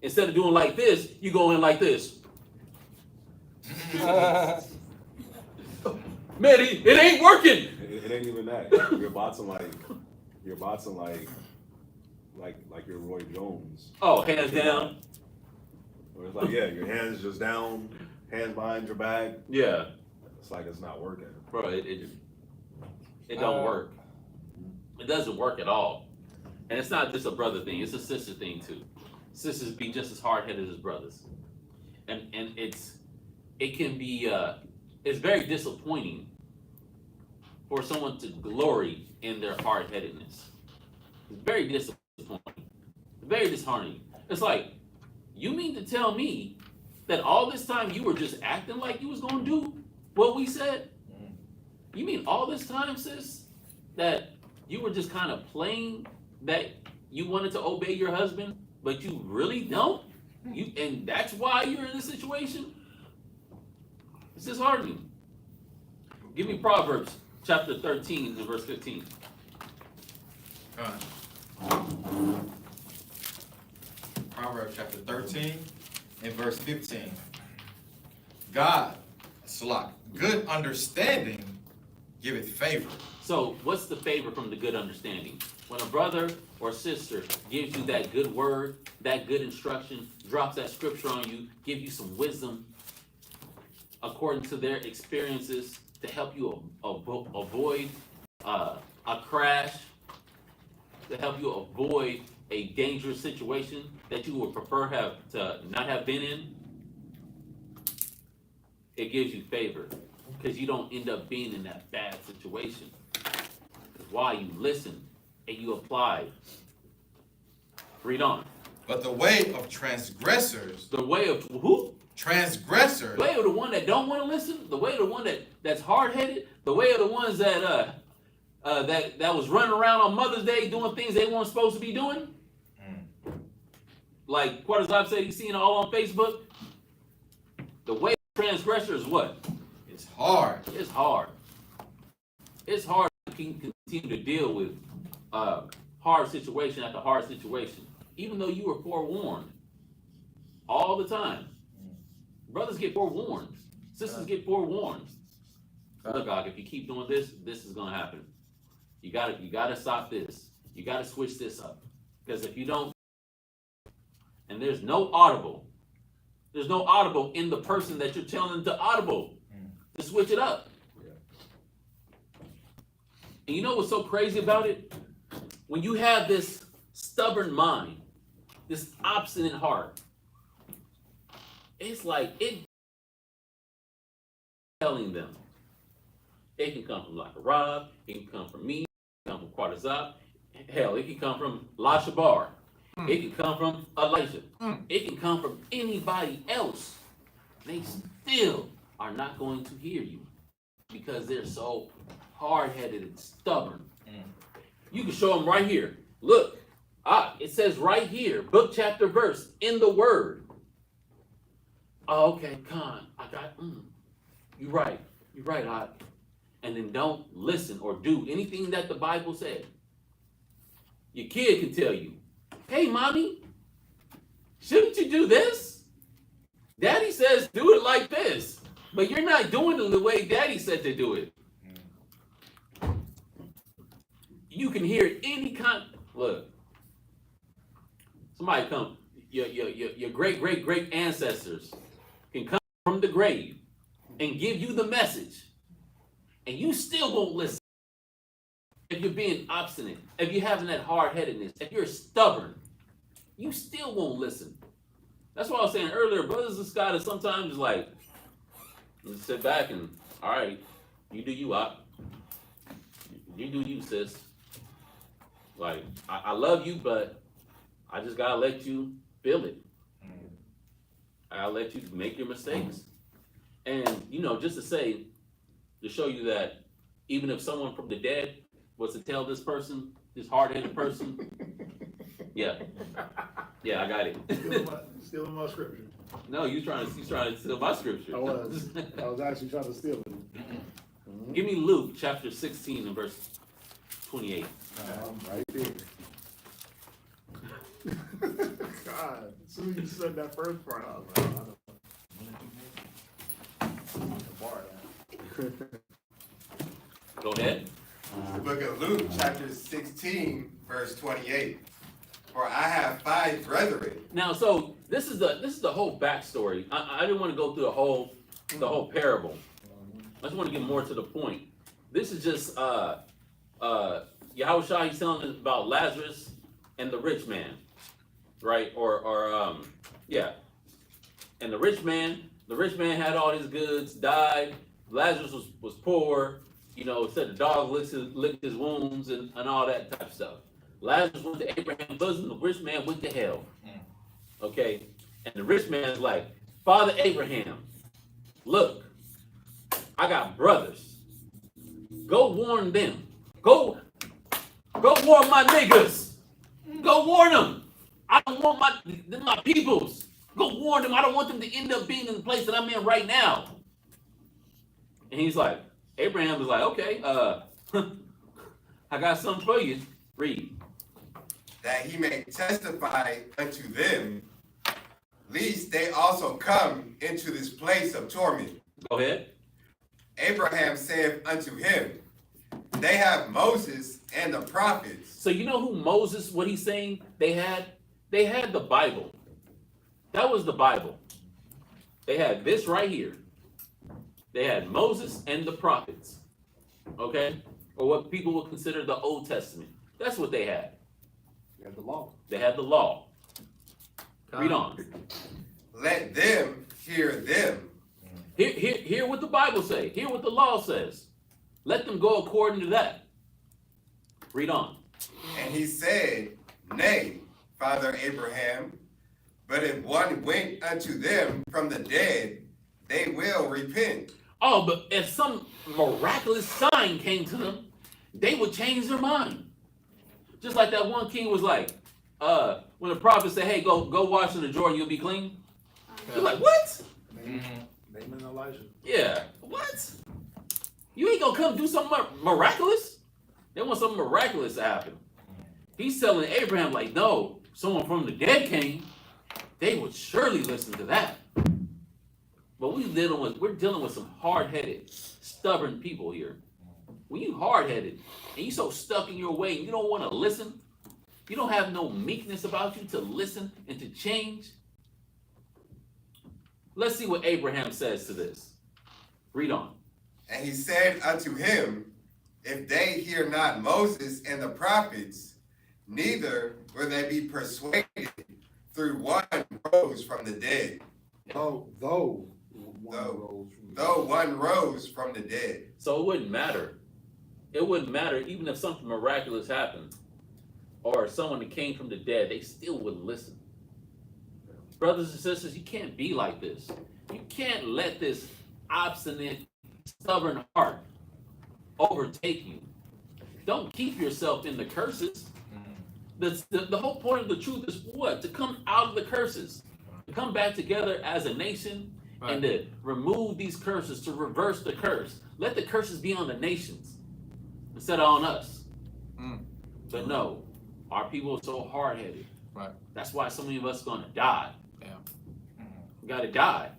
A: Instead of doing like this, you go in like this. Man, it ain't working.
C: It ain't even that. You're boxing like you're Roy Jones.
A: Oh, hands down.
C: Or it's like, yeah, your hands just down, hands behind your back.
A: Yeah.
C: It's like it's not working.
A: Bro, it don't work. It doesn't work at all. And it's not just a brother thing, it's a sister thing too. Sisters be just as hard-headed as brothers. And it can be it's very disappointing for someone to glory in their hard-headedness. It's very disappointing. Very disheartening. It's like, you mean to tell me that all this time you were just acting like you was gonna do what we said? You mean all this time, sis, that you were just kind of playing that you wanted to obey your husband, but you really don't? And that's why you're in this situation? It's disheartening. Give me Proverbs chapter 13 and verse 15.
F: Proverbs chapter 13 and verse 15. God, Salak, good understanding giveth favor.
A: So what's the favor from the good understanding? When a brother or sister gives you that good word, that good instruction, drops that scripture on you, give you some wisdom according to their experiences to help you avoid a crash, to help you avoid a dangerous situation that you would prefer to not have been in, it gives you favor because you don't end up being in that bad situation. Because why? You listen and you apply. Read on.
F: But the way of transgressors.
A: The way of who?
F: Transgressors.
A: The way of the one that don't want to listen. The way of the one that's hard-headed. The way of the ones that was running around on Mother's Day doing things they weren't supposed to be doing. Like Quadrasab said, he's seen it all on Facebook. The way of transgressor is what?
F: It's hard.
A: It's hard. It's hard to continue to deal with hard situation after hard situation, even though you were forewarned all the time. Brothers get forewarned. Sisters get forewarned. Look, God, if you keep doing this, this is gonna happen. You gotta stop this. You gotta switch this up. Because if you don't, and there's no audible in the person that you're telling them to audible to switch it up. And you know what's so crazy about it? When you have this stubborn mind, this obstinate heart, it's like it telling them. It can come from Lakarab, it can come from me, it can come from Quadrasab, hell, it can come from Lashabar, it can come from Elijah, it can come from anybody else. They still are not going to hear you because they're so hard-headed and stubborn. You can show them right here. Look, it says right here, book, chapter, verse, in the word. Oh, okay, Khan, I got, you're right, and then don't listen or do anything that the Bible said. Your kid can tell you, hey, mommy, shouldn't you do this? Daddy says do it like this, but you're not doing it the way Daddy said to do it. You can hear any kind. Look, somebody come. Your great ancestors can come from the grave and give you the message, and you still won't listen. if you're being obstinate, if you're having that hard-headedness, if you're stubborn, you still won't listen. That's what I was saying earlier. Brothers and scholars sometimes is like, just sit back and, all right, you do you, Op. You do you, sis. Like, I love you, but I just gotta let you feel it. I'll let you make your mistakes. And, just to say, to show you that even if someone from the dead was to tell this person, this hard-headed person, yeah, I got it.
G: Stealing my scripture.
A: No, he's trying to steal my scripture.
G: I was actually trying to steal it.
A: Give me Luke chapter 16 and verse 28.
G: Right there. God, as soon as you said that first part, I was like, I don't know.
A: Go ahead.
J: The book of Luke, chapter 16, verse 28. For I have 5 brethren.
A: Now, so this is the whole backstory. I didn't want to go through the whole parable. I just want to get more to the point. This is just Yahushua, he's telling us about Lazarus and the rich man, right? Yeah. And the rich man had all his goods, died. Lazarus was poor. Said the dog licked his wounds and all that type of stuff. Lazarus went to Abraham's bosom, the rich man went to hell. Okay? And the rich man's like, Father Abraham, look, I got brothers. Go warn them. Go warn my niggas. Go warn them. I don't want my peoples. Go warn them. I don't want them to end up being in the place that I'm in right now. And he's like, Abraham was like, okay, I got something for you. Read.
J: That he may testify unto them, lest they also come into this place of torment.
A: Go ahead.
J: Abraham saith unto him, they have Moses and the prophets.
A: So you know who Moses, what he's saying they had? They had the Bible. That was the Bible. They had this right here. They had Moses and the prophets. Okay? Or what people would consider the Old Testament. That's what they had.
G: They had the law.
A: They had the law. Read on.
J: Let them hear them.
A: Hear what the Bible say. Hear what the law says. Let them go according to that. Read on.
J: And he said, Nay, Father Abraham, but if one went unto them from the dead, they will repent.
A: Oh, but if some miraculous sign came to them, they would change their mind. Just like that one king was like, when the prophet said, hey, go wash in the Jordan, you'll be clean. You're like, what?
G: Naaman Elijah.
A: Yeah, what? You ain't gonna come do something miraculous? They want something miraculous to happen. He's telling Abraham, like, no, someone from the dead came, they would surely listen to that. But we're dealing with some hard-headed, stubborn people here. When you hard-headed and you so stuck in your way and you don't want to listen, you don't have no meekness about you to listen and to change. Let's see what Abraham says to this. Read on.
J: And he said unto him, if they hear not Moses and the prophets, neither will they be persuaded through one rose from the dead.
G: Though
J: one rose from the dead.
A: So it wouldn't matter. It wouldn't matter even if something miraculous happened or someone that came from the dead, they still wouldn't listen. Brothers and sisters, you can't be like this. You can't let this obstinate, stubborn heart overtake you. Don't keep yourself in the curses. The whole point of the truth is what? To come out of the curses. To come back together as a nation and to remove these curses, to reverse the curse. Let the curses be on the nations instead of on us. But no, our people are so hard-headed.
I: Right.
A: That's why so many of us are gonna die.
I: Yeah.
A: We gotta die.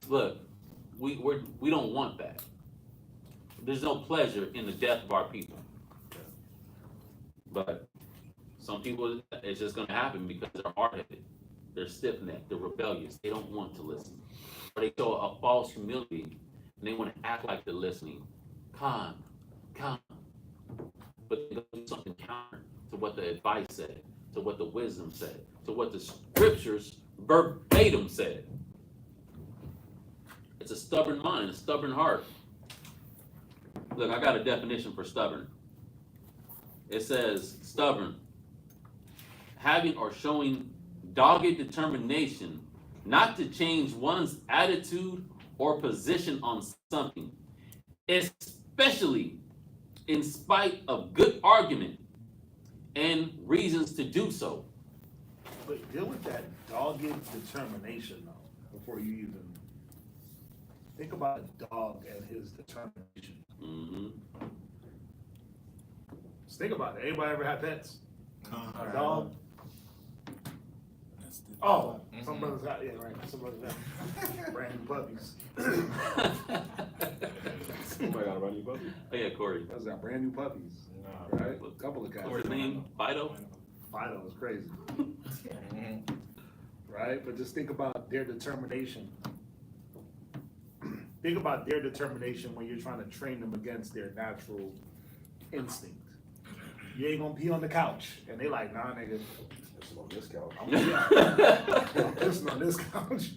A: Look, we don't want that. There's no pleasure in the death of our people. But some people, it's just gonna happen because they're hard-headed. They're stiff-necked, they're rebellious, they don't want to listen. Or they show a false humility and they want to act like they're listening. Khan, come. But they do something counter to what the advice said, to what the wisdom said, to what the scriptures verbatim said. It's a stubborn mind, a stubborn heart. Look, I got a definition for stubborn. It says stubborn, having or showing dogged determination not to change one's attitude or position on something, especially in spite of good argument and reasons to do so.
G: But deal with that dogged determination though, before you even think about a dog and his determination.
A: Mm-hmm.
G: Just think about it. Anybody ever had pets? A dog? Oh, some brothers got, yeah, right. Some brothers got brand new puppies.
C: Somebody got a brand new puppy.
A: Oh yeah, Corey.
G: Brothers got brand new puppies, right? A couple of cats.
A: What's his name? Fido?
G: Fido is crazy. Right? But just think about their determination. Think about their determination when you're trying to train them against their natural instinct. You ain't gonna pee on the couch. And they like, nah, nigga.
C: Listen on this couch.
G: Listen on this couch.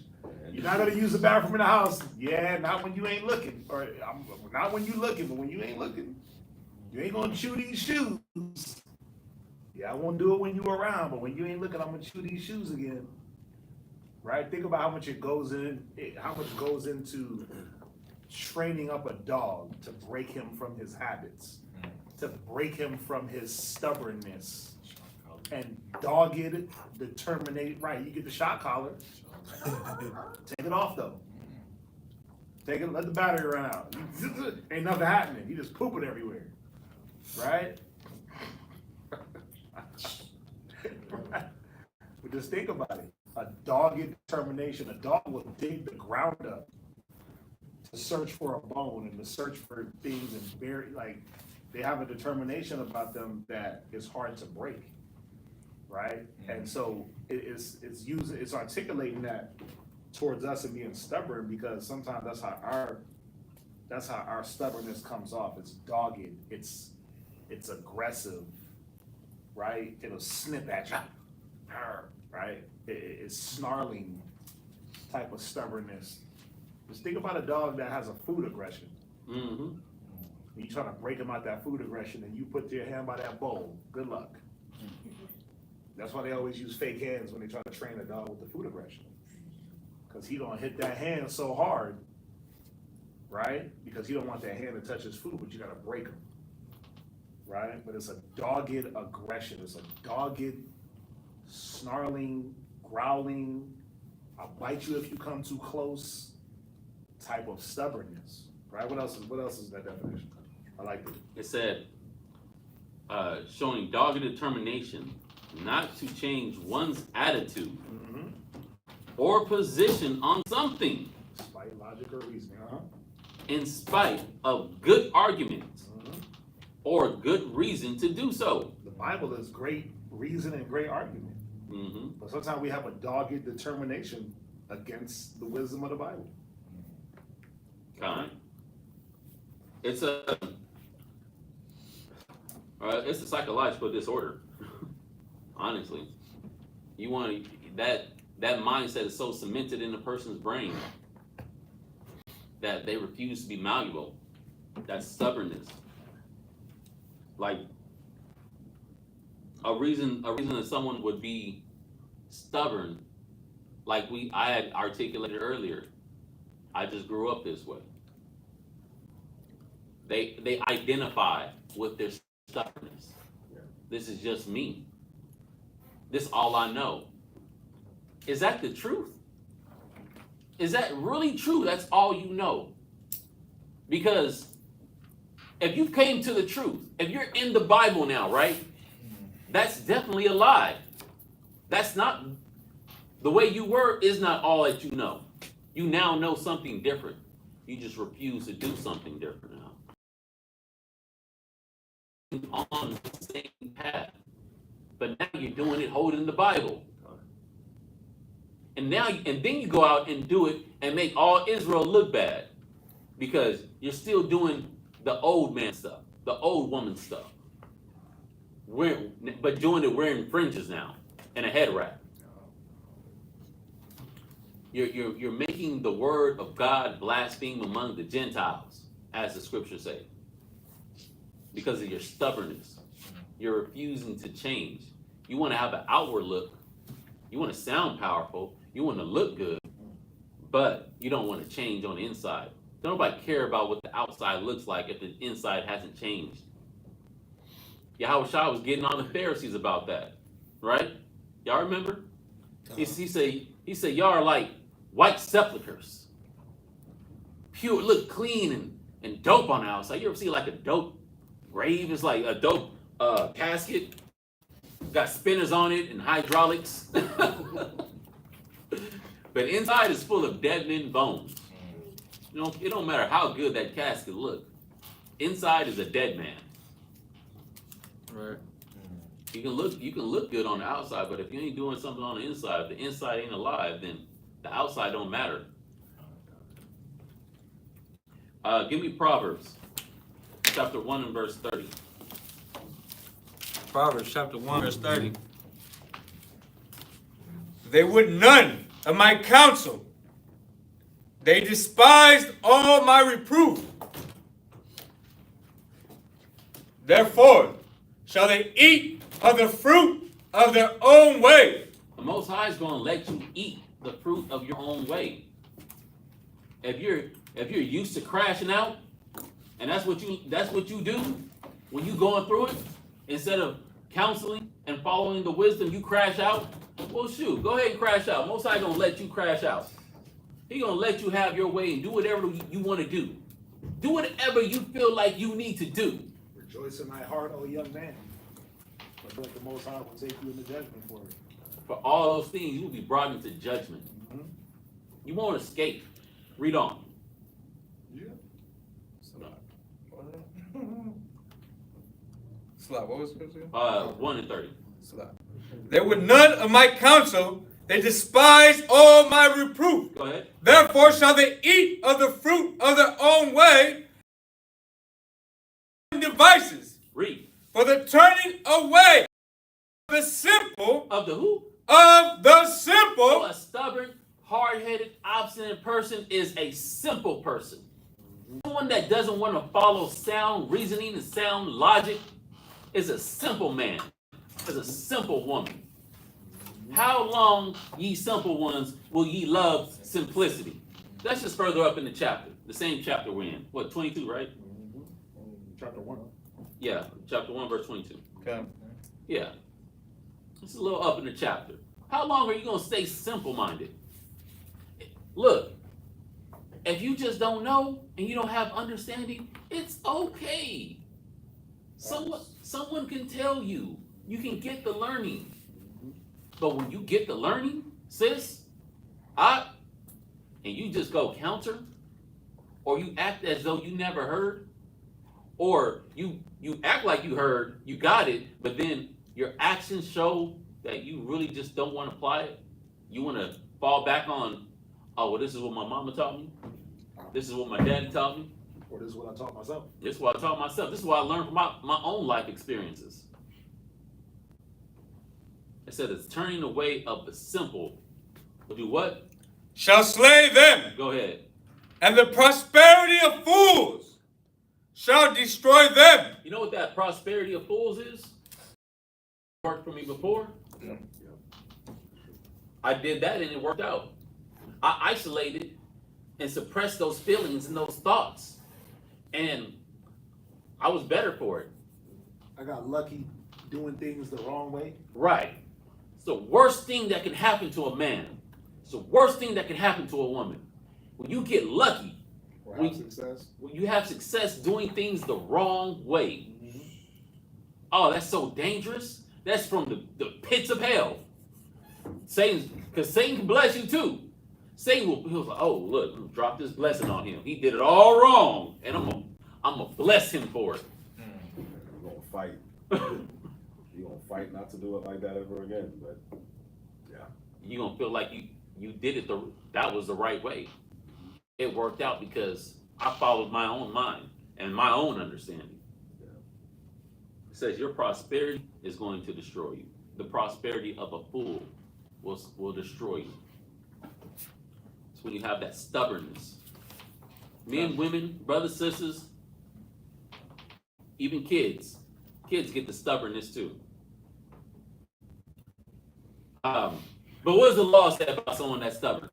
G: You're not gonna use the bathroom in the house. Yeah, not when you ain't looking. Or not when you looking, but when you ain't looking. You ain't gonna chew these shoes. Yeah, I won't do it when you around, but when you ain't looking, I'm gonna chew these shoes again. Right? Think about how much goes into training up a dog to break him from his habits, to break him from his stubbornness and dogged determination. Right, you get the shock collar. Take it off though. Take it, let the battery run out. Ain't nothing happening. You just pooping everywhere. Right? But just think about it. A dogged determination. A dog will dig the ground up to search for a bone and to search for things and bury, like, they have a determination about them that is hard to break, right? And so it's articulating that towards us and being stubborn, because sometimes that's how our stubbornness comes off. It's dogged, it's aggressive, right? It'll snip at you, right? It's snarling type of stubbornness. Just think about a dog that has a food aggression.
A: Mm-hmm.
G: You trying to break him out that food aggression and you put your hand by that bowl, good luck. That's why they always use fake hands when they try to train a dog with the food aggression. Because he don't hit that hand so hard, right? Because he don't want that hand to touch his food, but you gotta break him, right? But it's a dogged aggression. It's a dogged, snarling, growling, I'll bite you if you come too close type of stubbornness, right? What else is that definition? I like it.
A: It said, showing dogged determination not to change one's attitude or position on something
G: Despite logic or reasoning,
A: in spite of good arguments or good reason to do so.
G: The Bible is great reason and great argument. But sometimes we have a dogged determination against the wisdom of the Bible.
A: Kind. It's a psychological disorder. Honestly, you want that mindset is so cemented in the person's brain that they refuse to be malleable. That's stubbornness. Like a reason that someone would be stubborn, like I had articulated earlier. I just grew up this way. They identify with their stubbornness. This is just me. This is all I know. Is that the truth? Is that really true? That's all you know. Because if you came to the truth, if you're in the Bible now, right? That's definitely a lie. That's not, the way you were is not all that you know. You now know something different. You just refuse to do something different now. On the same path. But now you're doing it holding the Bible. And then you go out and do it and make all Israel look bad. Because you're still doing the old man stuff. the old woman stuff. But doing it wearing fringes now and a head wrap. You're making the word of God blaspheme among the Gentiles, as the scriptures say, because of your stubbornness. You're refusing to change. You want to have an outward look. You want to sound powerful. You want to look good, but you don't want to change on the inside. Don't nobody care about what the outside looks like if the inside hasn't changed. Yahweh Shah was getting on the Pharisees about that, right? Y'all remember? He said, y'all are like white sepulchres. Pure, look clean and dope on the outside. You ever see like a dope grave? It's like a dope casket. Got spinners on it and hydraulics. But inside is full of dead men bones. You know, it don't matter how good that casket look. Inside is a dead man.
I: Right.
A: You can look good on the outside, but if you ain't doing something on the inside, if the inside ain't alive, then the outside don't matter. Give me Proverbs, chapter 1 and verse 30.
I: Proverbs chapter 1, verse 30. They would none of my counsel. They despised all my reproof. Therefore shall they eat of the fruit of their own way.
A: The Most High is going to let you eat the fruit of your own way. If you're used to crashing out, and that's what you do when you going through it, instead of counseling and following the wisdom, you crash out. Well, shoot, go ahead and crash out. Most High gonna let you crash out. He gonna let you have your way and do whatever you want to do. Do whatever you feel like you need to do.
G: Rejoice in thy heart, O young man. But the Most High will take you into judgment for it.
A: For all those things, you will be brought into judgment.
G: Mm-hmm.
A: You won't escape. Read on.
G: Yeah.
I: Slap, what was it?
A: 1 and 30.
I: Slap. There were none of my counsel. They despised all my reproof.
A: Go ahead.
I: Therefore shall they eat of the fruit of their own way. Devices.
A: Read.
I: For the turning away of the simple.
A: Of the who?
I: Of the simple.
A: So a stubborn, hard-headed, obstinate person is a simple person. Someone that doesn't want to follow sound reasoning and sound logic is a simple man, is a simple woman. How long, ye simple ones, will ye love simplicity? That's just further up in the chapter, the same chapter we're in. What, 22, right?
G: Chapter 1.
A: Yeah, chapter 1, verse 22.
I: Okay.
A: Yeah. It's a little up in the chapter. How long are you going to stay simple-minded? Look, if you just don't know and you don't have understanding, it's okay. Someone can tell you. You can get the learning. But when you get the learning, sis, and you just go counter, or you act as though you never heard, or you act like you heard, you got it, but then your actions show that you really just don't want to apply it. You want to fall back on, oh, well, this is what my mama taught me. This is what my daddy taught me.
G: Or this is what I taught myself.
A: This is what I taught myself. This is what I learned from my own life experiences. It said it's turning away of the simple. Will do what?
I: Shall slay them.
A: Go ahead.
I: And the prosperity of fools shall destroy them.
A: You know what that prosperity of fools is? Worked for me before.
G: Yeah.
A: I did that and it worked out. I isolated and suppressed those feelings and those thoughts. And I was better for it.
G: I got lucky doing things the wrong way.
A: Right. It's the worst thing that can happen to a man. It's the worst thing that can happen to a woman. When you get lucky,
G: Or have success.
A: when you have success doing things the wrong way.
G: Mm-hmm.
A: Oh, that's so dangerous. That's from the pits of hell. Because Satan can bless you too. Satan he was like, oh, look, I'm gonna drop this blessing on him. He did it all wrong, and I'm gonna bless him for it.
C: You're gonna fight. You're gonna fight not to do it like that ever again. But yeah,
A: You're gonna feel like you did it that was the right way. It worked out because I followed my own mind and my own understanding. says your prosperity is going to destroy you. The prosperity of a fool will destroy you. It's when you have that stubbornness. Men, women, brothers, sisters, even kids. Kids get the stubbornness too. But what does the law say about someone that's stubborn?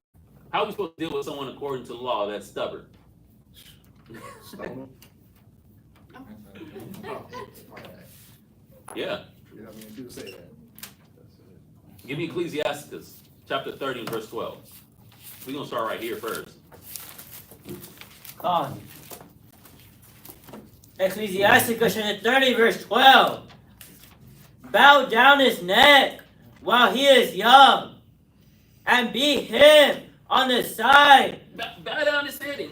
A: How are we supposed to deal with someone according to the law that's stubborn?
G: Stone
A: Yeah.
G: You know what I mean? Do say that.
A: Give me Ecclesiasticus chapter 30 and verse 12. We're going to start right here first.
H: Con. Ecclesiasticus chapter 30 verse 12. Bow down his neck while he is young, and beat him on the side.
A: Bow down his head and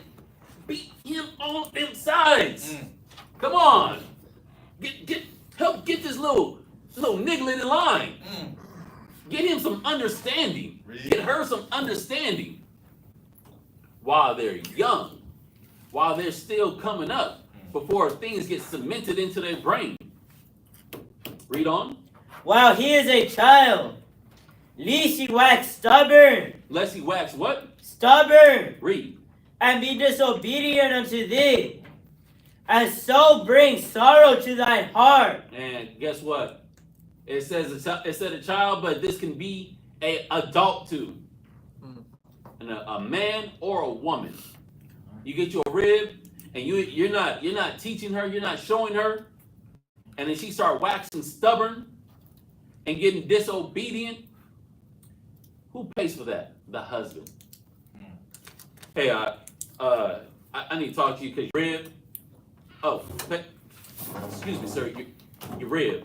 A: beat him on them sides. Come on. Help get this little nigglet in line. Get him some understanding. Get her some understanding. While they're young. While they're still coming up. Before things get cemented into their brain. Read on.
H: While he is a child, lest he wax stubborn.
A: Lest he wax what?
H: Stubborn.
A: Read.
H: And be disobedient unto thee. And so bring sorrow to thine heart.
A: And guess what? It said a child, but this can be a adult too. And a man or a woman. You get you a rib, and you're not teaching her, you're not showing her, and then she start waxing stubborn and getting disobedient. Who pays for that? The husband. Hey, I need to talk to you because your rib. Oh, excuse me, sir. Your rib.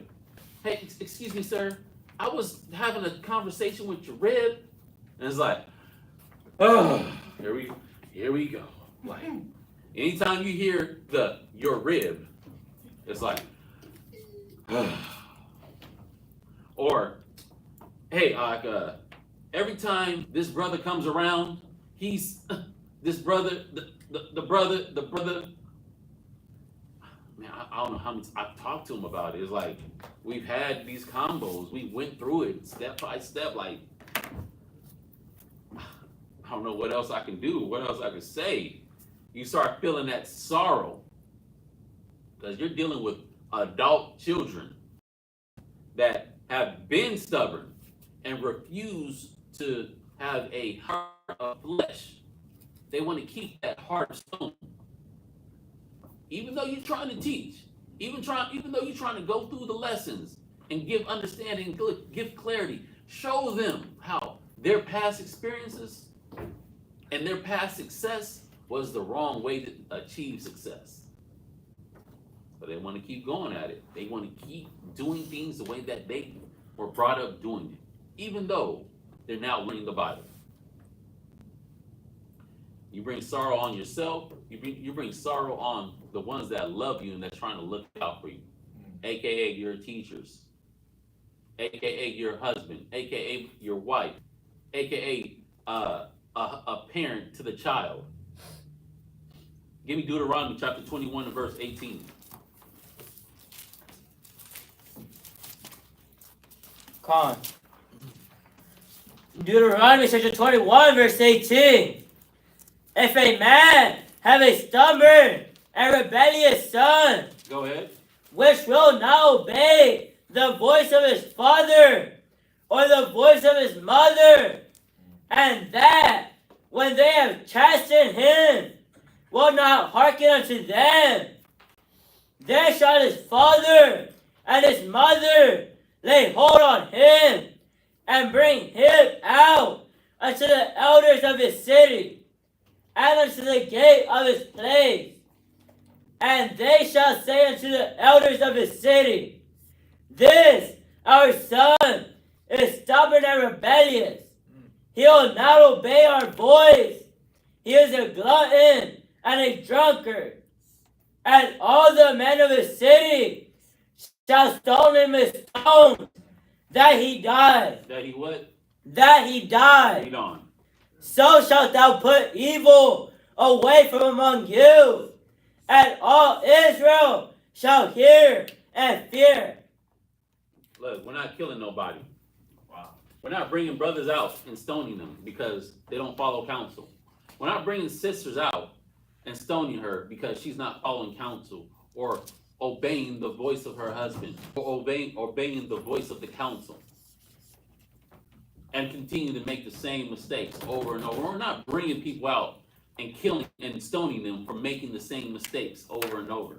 A: Hey, excuse me, sir. I was having a conversation with your rib, and it's like, oh, here we go. Like, anytime you hear your rib, it's like, or, hey, every time this brother comes around, he's this brother, the brother. Man, I don't know how many I've talked to him about it. It's like we've had these combos, we went through it step by step. Like, I don't know what else I can do, what else I can say. You start feeling that sorrow because you're dealing with adult children that have been stubborn and refuse to have a heart of flesh. They want to keep that heart of stone. Even though you're trying to teach, even though you're trying to go through the lessons and give understanding, give clarity, show them how their past experiences and their past success was the wrong way to achieve success. But they want to keep going at it. They want to keep doing things the way that they were brought up doing it, even though they're now learning the Bible. You bring sorrow on yourself. You bring sorrow on the ones that love you and that's trying to look out for you, aka your teachers, aka your husband, aka your wife, aka a parent to the child. Give me Deuteronomy chapter 21 and verse 18.
H: Con. Deuteronomy chapter 21 verse 18. If a man have a stubborn and rebellious son,
A: Go ahead.
H: which will not obey the voice of his father or the voice of his mother, and that when they have chastened him will not hearken unto them, then shall his father and his mother lay hold on him and bring him out unto the elders of his city and unto the gate of his place. And they shall say unto the elders of his city, this our son is stubborn and rebellious. He will not obey our voice. He is a glutton and a drunkard. And all the men of his city shall stone him with stones, that he die.
A: That he what?
H: That he die.
A: Read on.
H: So shalt thou put evil away from among you, and all Israel shall hear and fear.
A: Look, we're not killing nobody.
C: Wow.
A: We're not bringing brothers out and stoning them because they don't follow counsel. We're not bringing sisters out and stoning her because she's not following counsel or obeying the voice of her husband or obeying the voice of the council and continue to make the same mistakes over and over. We're not bringing people out and killing and stoning them for making the same mistakes over and over.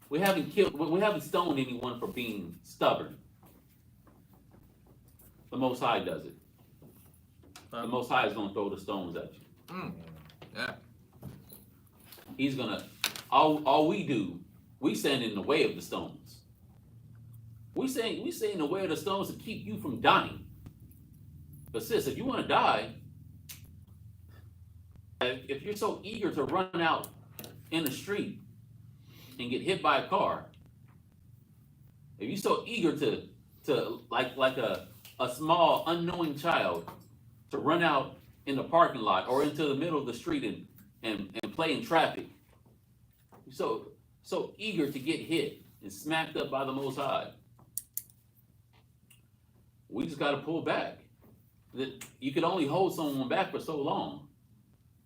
A: We haven't stoned anyone for being stubborn. The Most High does it. The Most High is gonna throw the stones at you.
I: Yeah.
A: He's gonna, all we do, we stand in the way of the stones. We say in the way of the stones to keep you from dying. But sis, if you wanna die, if you're so eager to run out in the street and get hit by a car, if you're so eager to like a small unknowing child to run out in the parking lot or into the middle of the street and play in traffic, you're so eager to get hit and smacked up by the Most High, we just got to pull back. You can only hold someone back for so long,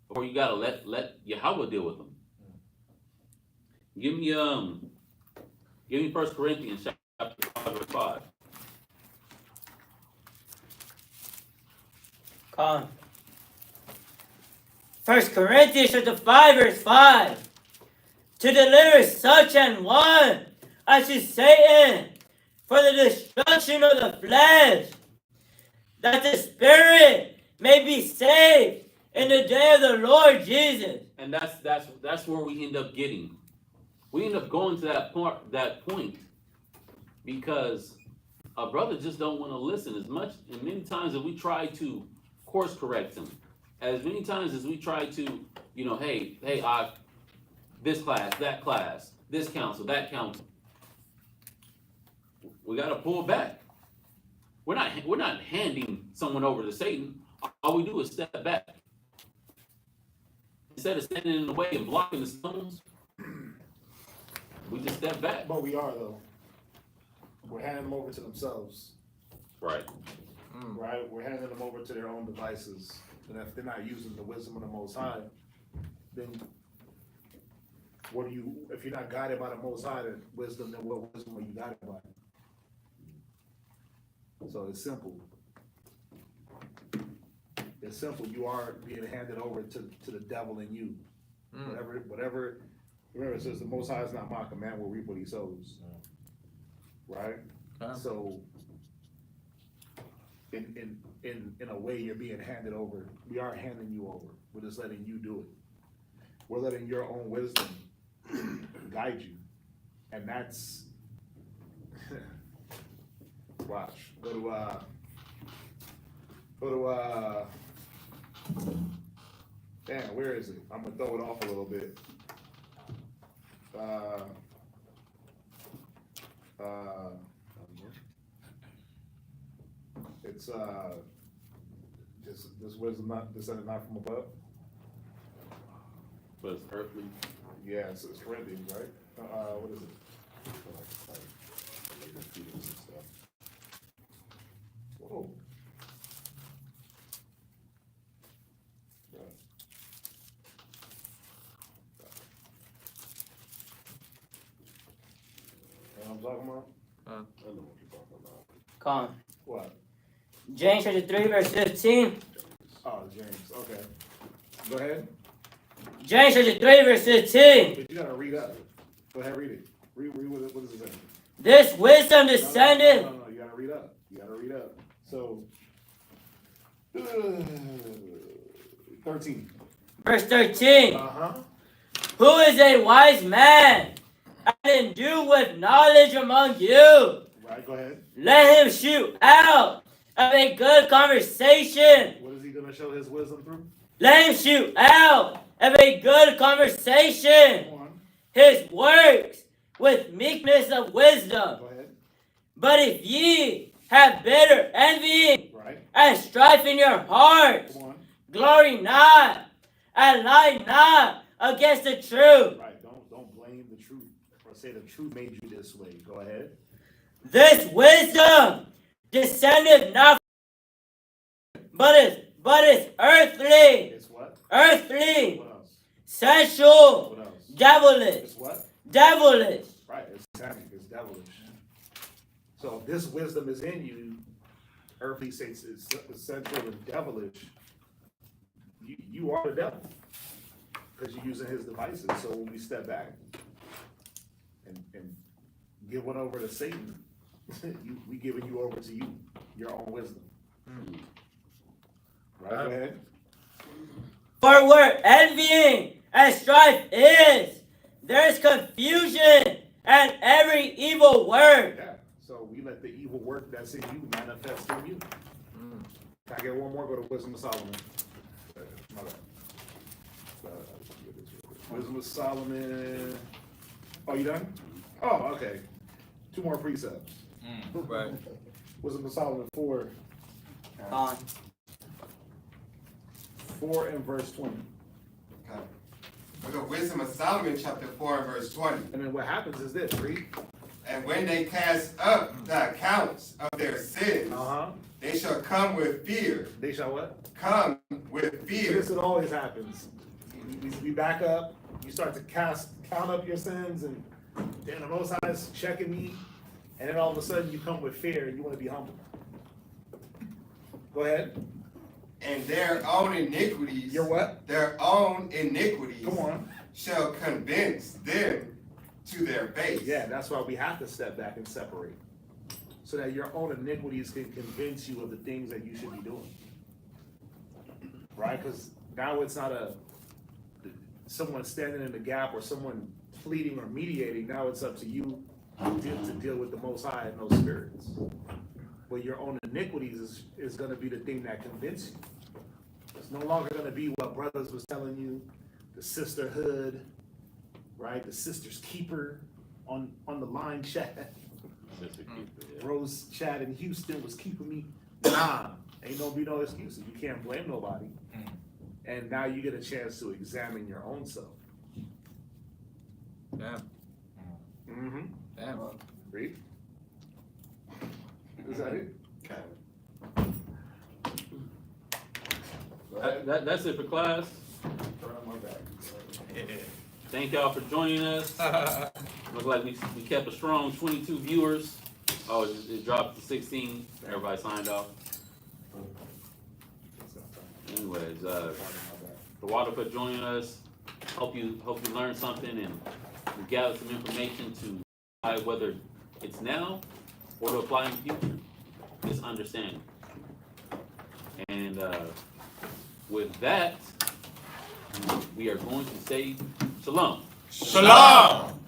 A: or you got to let Yahweh deal with them. Give me 1 Corinthians chapter 5 verse 5.
H: Come. 1 Corinthians chapter 5 verse 5. To deliver such an one as is Satan for the destruction of the flesh, that the spirit may be saved in the day of the Lord Jesus.
A: And that's where we end up getting. We end up going to that point because a brother just don't want to listen as much, and many times as we try to course correct him, as many times as we try to, hey, this class, that class, this council, that council, we got to pull back. We're not handing someone over to Satan. All we do is step back. Instead of standing in the way and blocking the stones, we just step back.
G: But we are, though. We're handing them over to themselves.
A: Right.
G: Right? We're handing them over to their own devices. And if they're not using the wisdom of the Most High, then if you're not guided by the Most High, then what wisdom are you guided by? So it's simple. It's simple. You are being handed over to the devil in you. Whatever. Remember, it says the Most High is not mocked. A man will reap what he sows. Right? So, in a way, you're being handed over. We are handing you over. We're just letting you do it. We're letting your own wisdom guide you, and that's watch. Go to damn, where is it? I'm gonna throw it off a little bit. It's this wisdom not descended not from above.
A: But it's earthly.
G: Yeah, it's Corinthians, right? What is it? Whoa. You know what I'm talking about?
C: I know what you're talking about.
H: Come.
G: What?
H: James chapter 3 verse 15.
G: Oh, James. Okay. Go ahead.
H: James chapter 3 verse 15.
G: But you gotta read up. Go ahead, read it. Read what does it say?
H: This wisdom descended.
G: No, you gotta read up. You gotta read up. So, 13.
H: Verse 13.
G: Uh-huh.
H: Who is a wise man and endued with knowledge among you?
G: Right, go ahead.
H: Let him shoot out of a good conversation.
G: What is he gonna show his wisdom through?
H: Let him shoot out of a good conversation
G: Go on.
H: his works with meekness of wisdom.
G: Go ahead.
H: But if ye have bitter envying
G: Right.
H: and strife in your hearts,
G: Go on.
H: glory not and lie not against the truth.
G: Right. Don't blame the truth. Or say the truth made you this way. Go ahead.
H: This wisdom descended not, but is earthly,
G: It's what?
H: earthly,
G: What else?
H: sensual,
G: What else?
H: devilish,
G: It's what?
H: devilish.
G: Right, it's satanic, it's devilish. So if this wisdom is in you, earthly says it's sensual and devilish, you are the devil. Because you're using his devices. So when we step back and give one over to Satan, we giving you over to you, your own wisdom. Right, go ahead.
H: For where envying and strife is, there is confusion and every evil work.
G: Yeah, so we let the evil work that's in you manifest in you. Can I get one more? Go to Wisdom of Solomon. My bad. Wisdom of Solomon. Oh, you done? Oh, okay. 2 more precepts.
I: Right.
G: Wisdom of Solomon 4.
H: On.
G: 4 and verse 20.
J: Okay. Look at Wisdom of Solomon, chapter 4 and verse 20.
G: And then what happens is this, read.
J: And when they cast up the accounts of their sins, they shall come with fear.
G: They shall what?
J: Come with fear.
G: This, it always happens. We back up, you start to count up your sins, and then the Most High is checking me, and then all of a sudden you come with fear and you want to be humble. Go ahead.
J: And their own iniquities.
G: Your what?
J: Their own iniquities.
G: Come on.
J: Shall convince them to their face.
G: Yeah, that's why we have to step back and separate. So that your own iniquities can convince you of the things that you should be doing. Right? Because now it's not someone standing in the gap or someone pleading or mediating. Now it's up to you to deal with the Most High and those spirits. But your own iniquities is going to be the thing that convinces you. It's no longer going to be what brothers was telling you, the sisterhood, right? The sister's keeper on the line chat. Rose chat in Houston was keeping me. Nah, ain't no be no excuses. You can't blame nobody. And now you get a chance to examine your own self.
I: Yeah.
G: Mm-hmm.
I: Damn.
G: Read. Is that it?
A: That's it for class. Thank y'all for joining us. Look like we kept a strong 22 viewers. Oh, it dropped to 16. Everybody signed off. Anyways, the water for joining us. Hope you learned something and we gathered some information to decide whether it's now or to apply in the future. This understanding. And with that, we are going to say shalom.
F: Shalom.